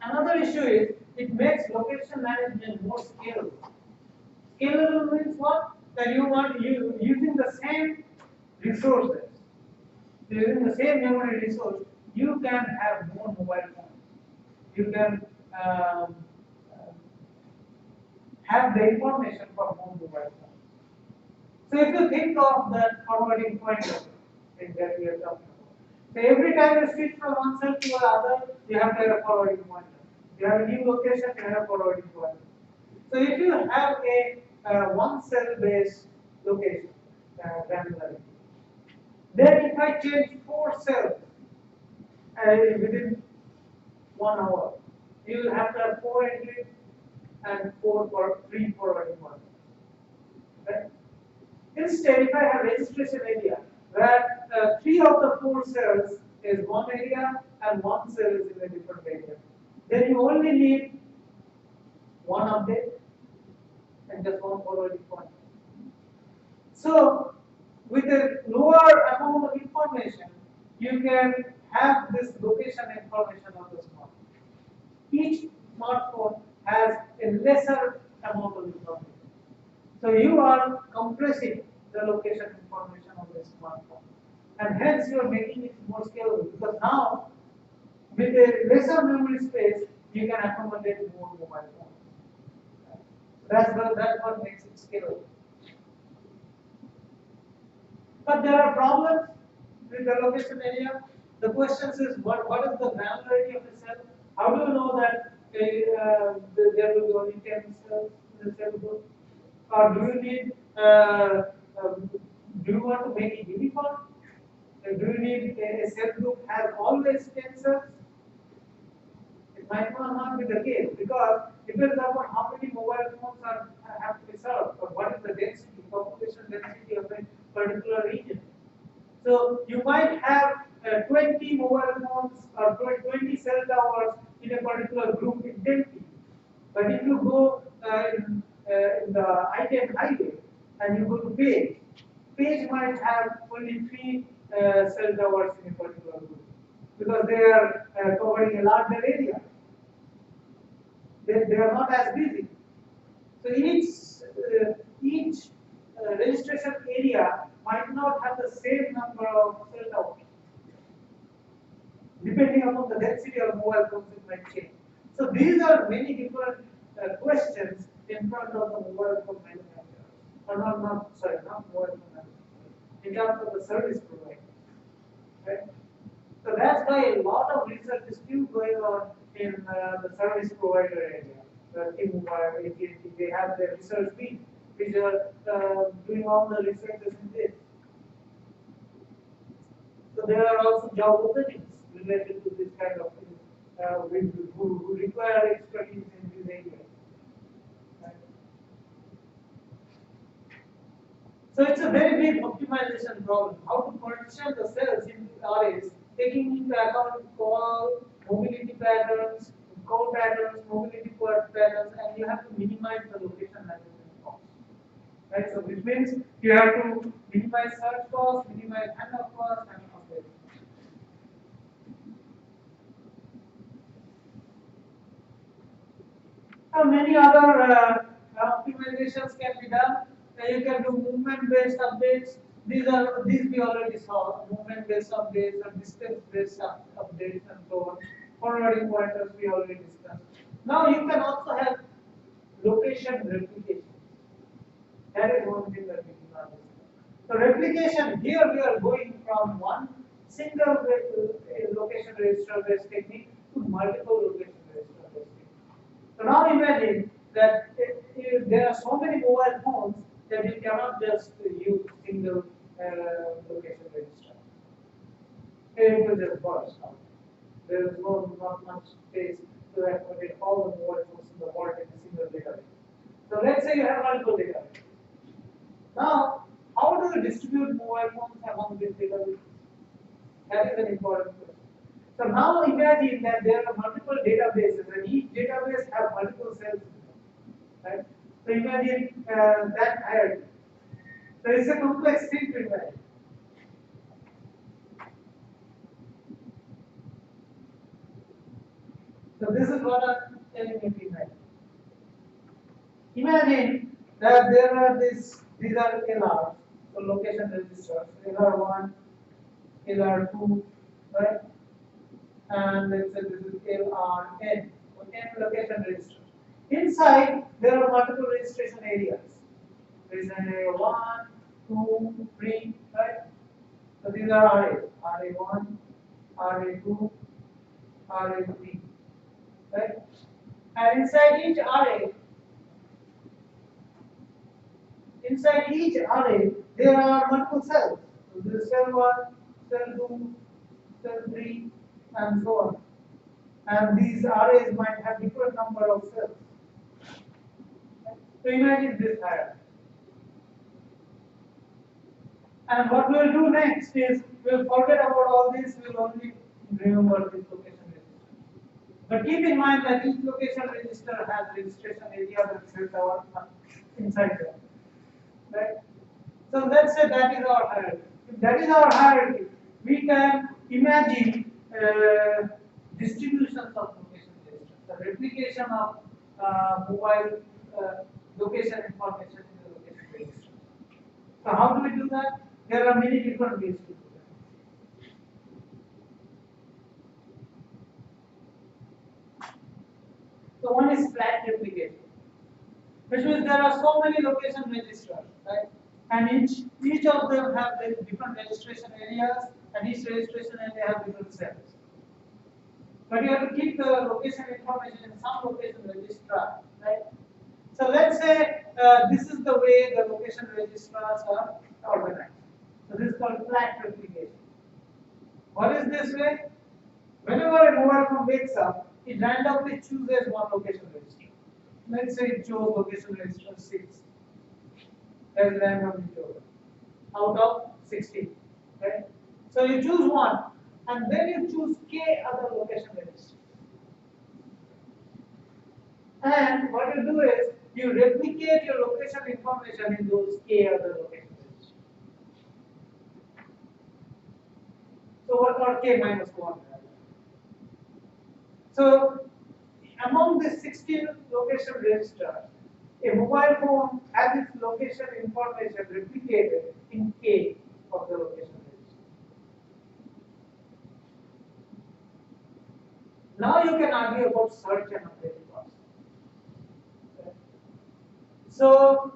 Another issue is it makes location management more scalable. Scalable means what? That you want using the same resources, using the same memory resource, you can have more mobile phones. You can have the information for more mobile phones. So if you think of that forwarding pointer thing that we are talking about. So every time you switch from one cell to the other, you have to have a forwarding pointer. You have a new location, you have a forwarding pointer. So if you have a one cell based location, granularity, then if I change 4 cells within 1 hour, you will have to have 4 entries and 3 forwarding pointers. Right? Instead, if I have registration area where 3 of the 4 cells is one area and 1 cell is in a different area, then you only need one update and just one forwarding pointer. So, with a lower amount of information, you can have this location information on the smartphone. Each smartphone has a lesser amount of information. So you are compressing the location information on the smartphone. And hence you are making it more scalable because now with a lesser memory space, you can accommodate more mobile phones. That's what makes it scalable. But there are problems with the location area. The question is what is the granularity of the cell? How do you know that there will be only 10 cells in the cell group? Or do you need do you want to make it uniform? Do you need a cell group has always 10 cells? It might not be the case because it depends upon how many mobile phones have to be served or what is the density, population density of a particular region. So you might have 20 mobile phones or 20 cell towers in a particular group in Delhi. But if you go in the I-10 highway and you go to Page might have only 3 cell towers in a particular group because they are covering a larger area. They are not as busy. So each registration area might not have the same number of cell towers. Depending upon the density of mobile phones, it might change. So these are many different questions in front of the mobile phone manufacturers. Or not mobile phone manufacturers. In terms of the service provider. Right? So that's why a lot of research is still going on in the service provider area. T-Mobile, AT&T, they have their research team which are doing all the researches in this. So there are also job openings related to this kind of thing, who require expertise in this area. Right? So it's a very big optimization problem. How to partition the cells in arrays, taking into account call, mobility patterns, call patterns, mobility patterns, and you have to minimize the location management cost. Right? So which means you have to minimize search cost, minimize handoff cost, and update. Many other optimizations can be done. You can do movement-based updates. These we already saw. Movement-based updates and distance-based updates and so on. Forwarding pointers we already discussed. Now you can also have location replication. That is one thing that we do not discuss. So replication here we are going from one single location register-based technique to multiple location register-based technique. So now imagine that if there are so many mobile phones that you cannot just use single location register. It will just burst out. There is not much space to accommodate all the mobile phones in the world in a single database. So let's say you have multiple databases. Now, how do you distribute mobile phones among these databases? That is an important question. So now imagine that there are multiple databases and each database has multiple cells. Right? So imagine that hierarchy. So it's a complex thing to imagine. So this is what I'm telling you to imagine. Imagine that there are these are LRs, so location registers, LR1, LR2, right? And let's say this is LRN, so N location registers. Inside, there are multiple registration areas. There is an area 1, 2, 3, right? So these are arrays, array1, array2, array3, right? And inside each array, there are multiple cells. So this is cell 1, cell 2, cell 3, and so on. And these arrays might have different number of cells. So imagine this hierarchy. And what we'll do next is we'll forget about all this, we'll only remember this location register. But keep in mind that each location register has registration area that's built out inside there. Right? So let's say that is our hierarchy. If that is our hierarchy, we can imagine distributions of location registers, the replication of mobile location information in the location register. So how do we do that? There are many different ways to do that. So one is flat replication, which means there are so many location registers, right? And each of them have different registration areas, and each registration area have different cells. But you have to keep the location information in some location registrar, right? So let's say this is the way the location registrars are organized. So this is called flat replication. What is this way? Whenever a mobile phone wakes up, it randomly chooses one location register. Let's say it chose location register 6. That is randomly chosen out of 16. Right? So you choose one, and then you choose k other location registers. And what you do is you replicate your location information in those k other location registers. So what are k minus 1? So among the 16 location registers, a mobile phone has its location information replicated in k of the location register. Now you can argue about search and update cost. So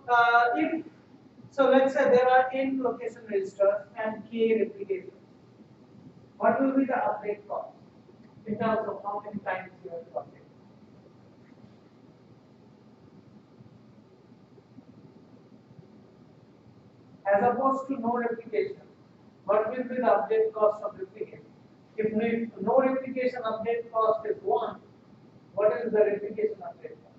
let's say there are n location registers and k replications. What will be the update cost in terms of how many times you have to update? As opposed to no replication, what will be the update cost of replication? If no replication update cost is 1, what is the replication update cost?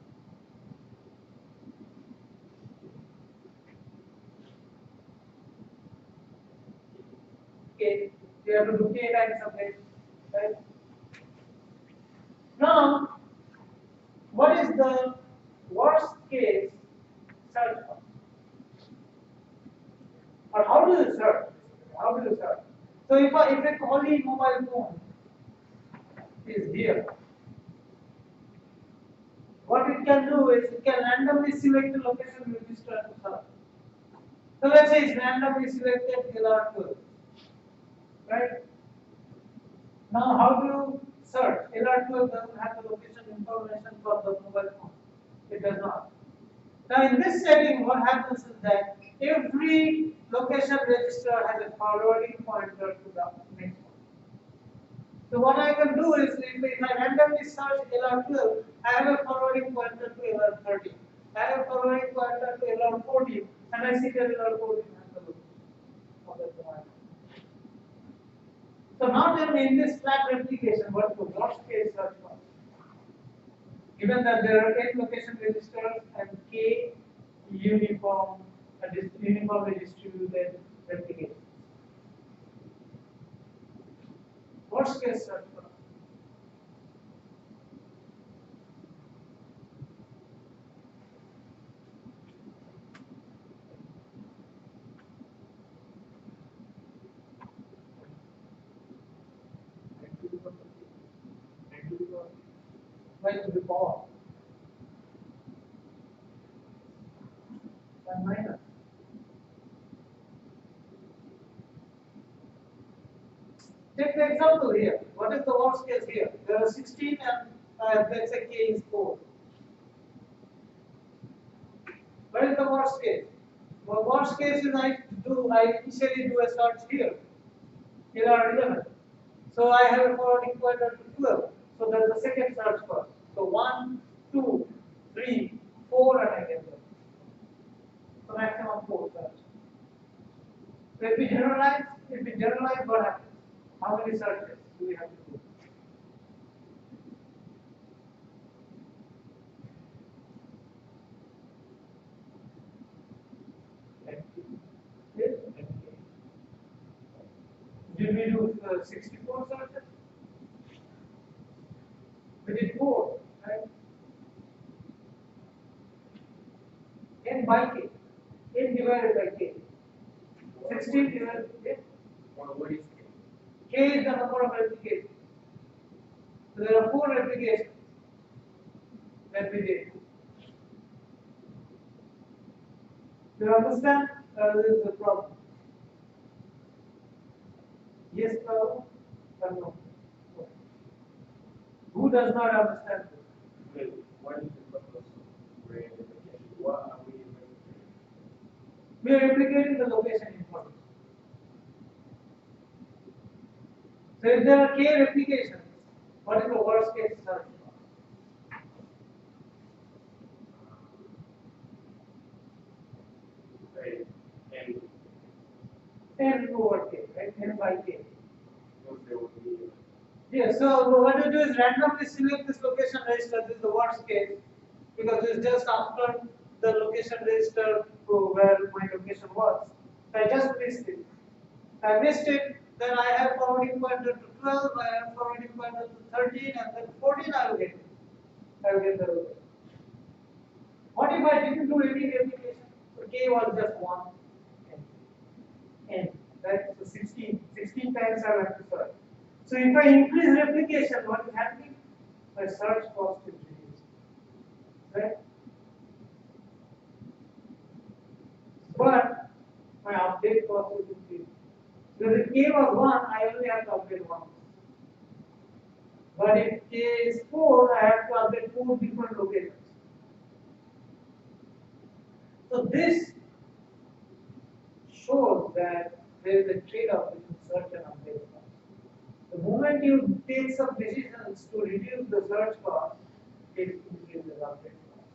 Okay, you have to do k times update, right? Now, what is the worst case search cost? Or how do you search? How do you search? So if a calling mobile phone is here, what it can do is it can randomly select the location register to search. So let's say it's randomly selected LR12, right? Now how do you search? LR12 doesn't have the location information for the mobile phone. It does not. Now in this setting, what happens is that every location register has a forwarding pointer to the next one. So what I can do is, if I randomly search LR12, I have a forwarding pointer to LR13. I have a forwarding pointer to LR14, and I see that LR14 has the location of that point. So now tell me, in this flat replication, what's the worst case search cost? Given that there are n location registers and k uniformly distributed replications. Worst case search cost. When to the power? 1 minus. Take the example here. What is the worst case here? There are 16 and let's say k is 4. What is the worst case? The worst case is I I initially do a search here, LR 11. So I have a forwarding pointer to 12. So that's the second search first. So 1, 2, 3, 4, and I get them. So maximum 4 search. So if we generalize, what happens? How many searches do we have to do? Yes? Did we do 64 searches? We did 4, right? N by k. N divided by k. 16 divided by k. What is K? K is the number of replications. So there are 4 replications that we did. Do you understand? This is the problem. Yes, problem? Or no? Okay. Who does not understand this? Well, what is the purpose of replication? What are we replicating? We are replicating the location information. So if there are k replications, what is the worst case scenario? Say, and N over k, right? N by k. because there will be Yeah, so what you do is randomly select this location register. This is the worst case because it's just after the location register to where my location was. So I just missed it. If I missed it, then I have forwarding pointer to 12, I have forwarding pointer to 13, and then 14 I will get it. I will get the location. What if I didn't do any replication? So k was just 1 n, right? So 16 times I have to search. So if I increase replication, what is happening? My search cost is reduced, right? But my update cost is increased. So if k was 1, I only have to update 1. But if k is 4, I have to update 4 different locations. So this shows that there is a trade-off between search and update cost. The moment you take some decisions to reduce the search cost, it increases update cost.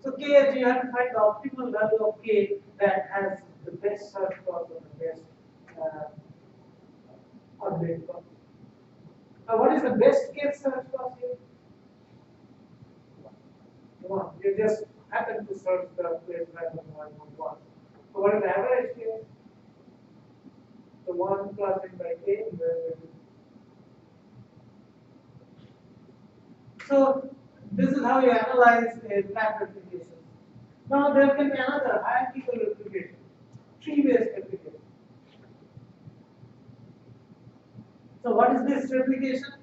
So k, you have to find the optimal value of k that has the best search cost and the best update cost. Now, what is the best case search cost here? 1. You just happen to search the place where the 1 was. So what is the average case? So 1 plus n by k. So this is how you analyze a flat replication. Now there can be another hierarchical replication, tree-based replication. So what is this replication?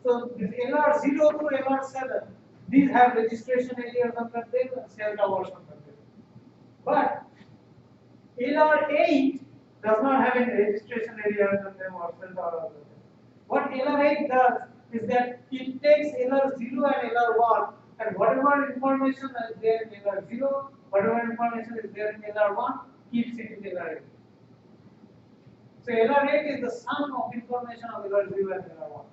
So this LR0 to LR7, these have registration areas under them and cell towers under them. But LR8 does not have any registration area under them or cell tower under them. What LR8 does is that it takes LR0 and LR1 and whatever information is there in LR0, whatever information is there in LR1, keeps it in LR8. So LR8 is the sum of information of LR0 and LR1.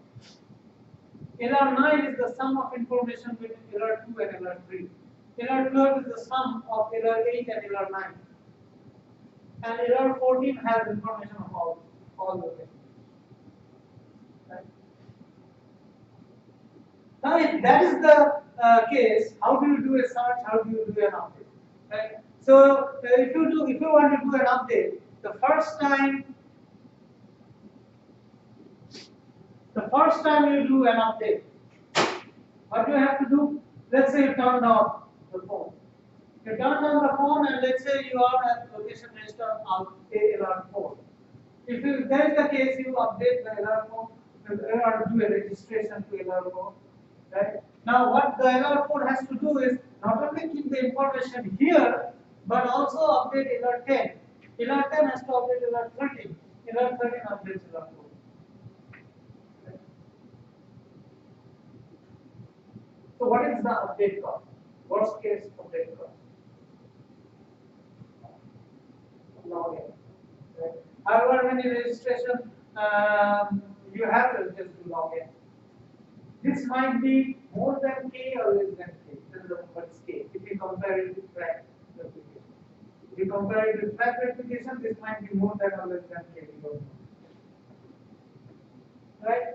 LR9 is the sum of information between LR2 and LR3. LR12 is the sum of LR8 and LR9. And LR14 has information of all the things. Right? Now, if that is the case, how do you do a search? How do you do an update? Right? So, if you want to do an update, the first time you do an update, what do you have to do? Let's say you turn off the phone. You turn on the phone and let's say you are at location register of LR4. If that is the case, you update the LR4 or do a registration to LR4. Right? Now what the LR4 has to do is not only keep the information here, but also update LR10. LR10 has to update LR13. LR13 updates LR4. So what is the update cost? Worst case update cost? login. Right? However, when you registration, you have to just do login. This might be more than K or less than K. Doesn't matter what is K. If you compare it with track replication. If you compare it with track replication, this might be more than or less than K. We don't know. Right?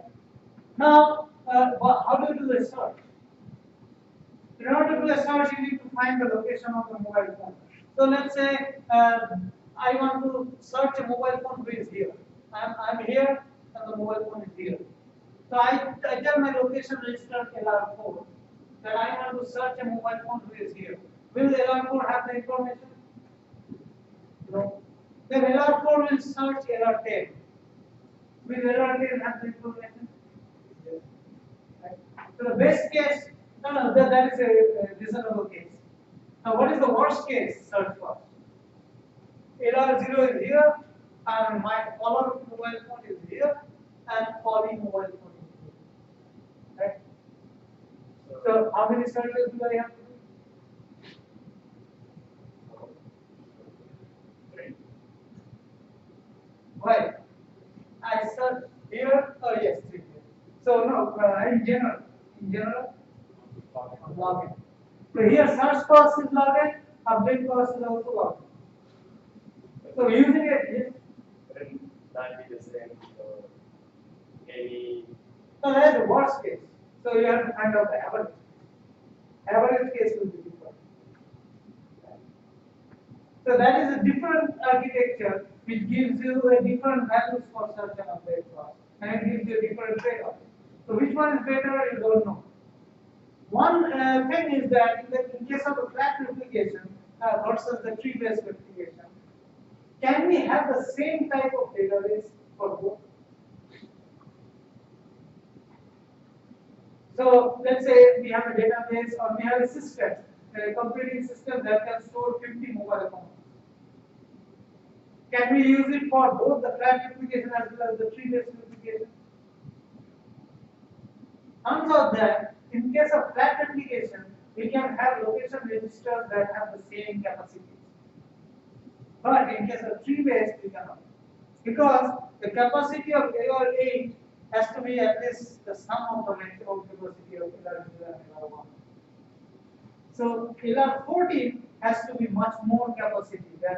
Now, how do you do the search? In order to do a search, you need to find the location of the mobile phone. So let's say I want to search a mobile phone who is here. I'm here and the mobile phone is here. So I tell my location register LR4 that I want to search a mobile phone who is here. Will LR4 have the information? No. Then LR4 will search LR10. Will LR10 have the information? Yes. Right. So the best case, no, that is a reasonable case. Now what is the worst case search first? LR0 is here and my caller mobile phone is here and calling mobile phone is here. Right? So how many searches do I have to do? 3. Why? I search here, oh yes, 3 here. So no, in general, login. So here search cost is login, update cost is also login. So using it, yes. Will that be the same for any? So that is the worst case. So you have to find out the average. Average case will be different. So that is a different architecture which gives you a different values for search and update cost, and it gives you a different trade-off. So which one is better, you don't know. One thing is that in case of a flat replication versus the tree-based replication, can we have the same type of database for both? So let's say we have a database or we have a system, a computing system that can store 50 mobile phones. Can we use it for both the flat replication as well as the tree-based replication? Turns out that in case of flat replication, we can have location registers that have the same capacity. But in case of tree-based, we cannot. Because the capacity of LR8 has to be at least the sum of the maximum capacity of LR0 and LR1. So LR14 has to be much more capacity than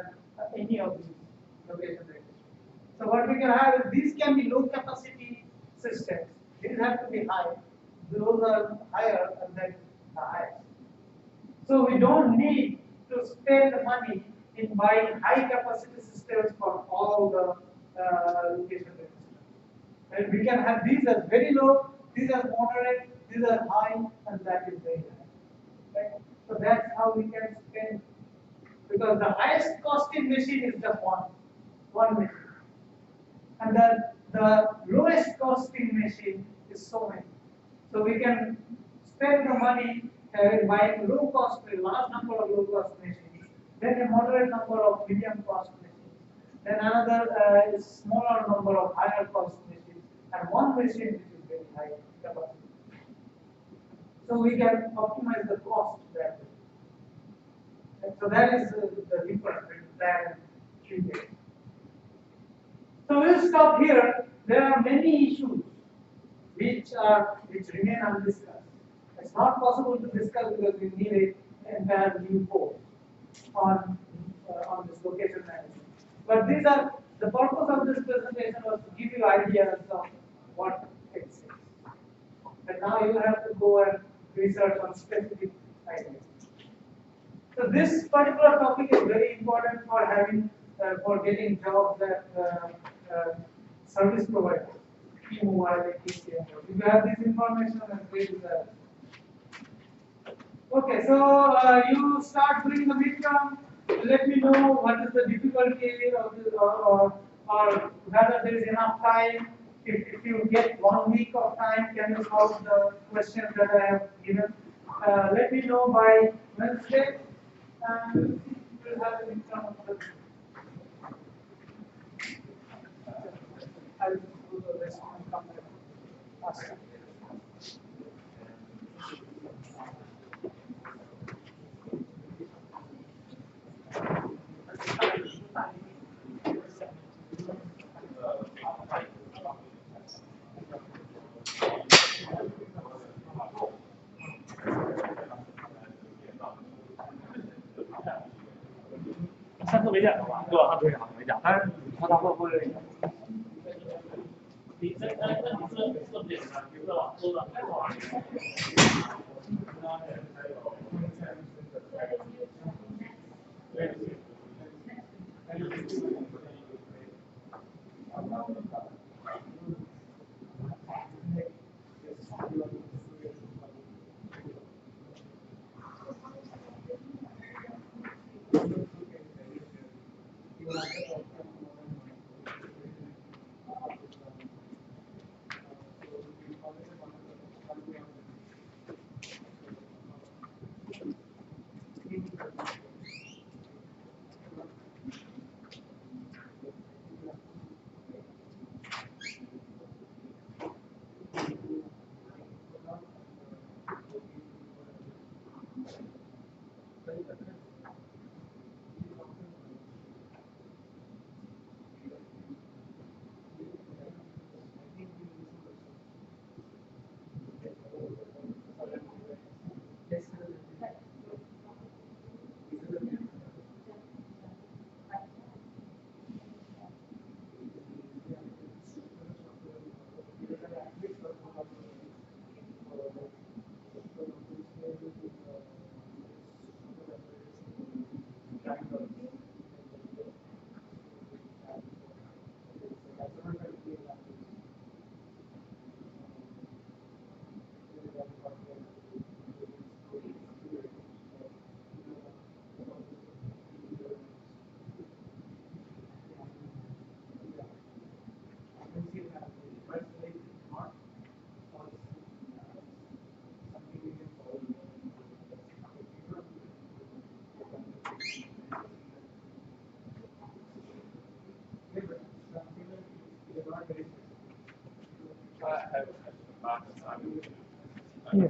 any of these location registers. So what we can have is these can be low capacity systems. These have to be high. Those are higher than the highest. So we don't need to spend money in buying high capacity systems for all the location registers. And we can have these as very low, these as moderate, these as high, and that is very high. Right? So that's how we can spend, because the highest costing machine is just one machine. And the lowest costing machine is so many. So we can spend the money buying low cost, a large number of low cost machines, then a moderate number of medium cost machines, then another smaller number of higher cost machines, and one machine which is very high capacity. So we can optimize the cost that way. And so that is the difference between that and tree-based. So we'll stop here. There are many issues which remain undiscussed. It's not possible to discuss because we need an entire new course on this location management. But these are the purpose of this presentation was to give you ideas of what it is. And now you have to go and research on specific ideas. So this particular topic is very important for having for getting jobs at service providers, T-Mobile, TCM. If you have this information, then please. Okay, so you start doing the midterm. Let me know what is the difficulty of this, or whether there is enough time. If you get 1 week of time, can you solve the questions that I have given? Let me know by Wednesday, and we'll have an midterm of the. I'll do the rest and come back. Awesome. 是没讲的吧？对吧？他不是讲没讲，但是你说他会不会？你这不简单，比如说往说的还是往里。Yeah.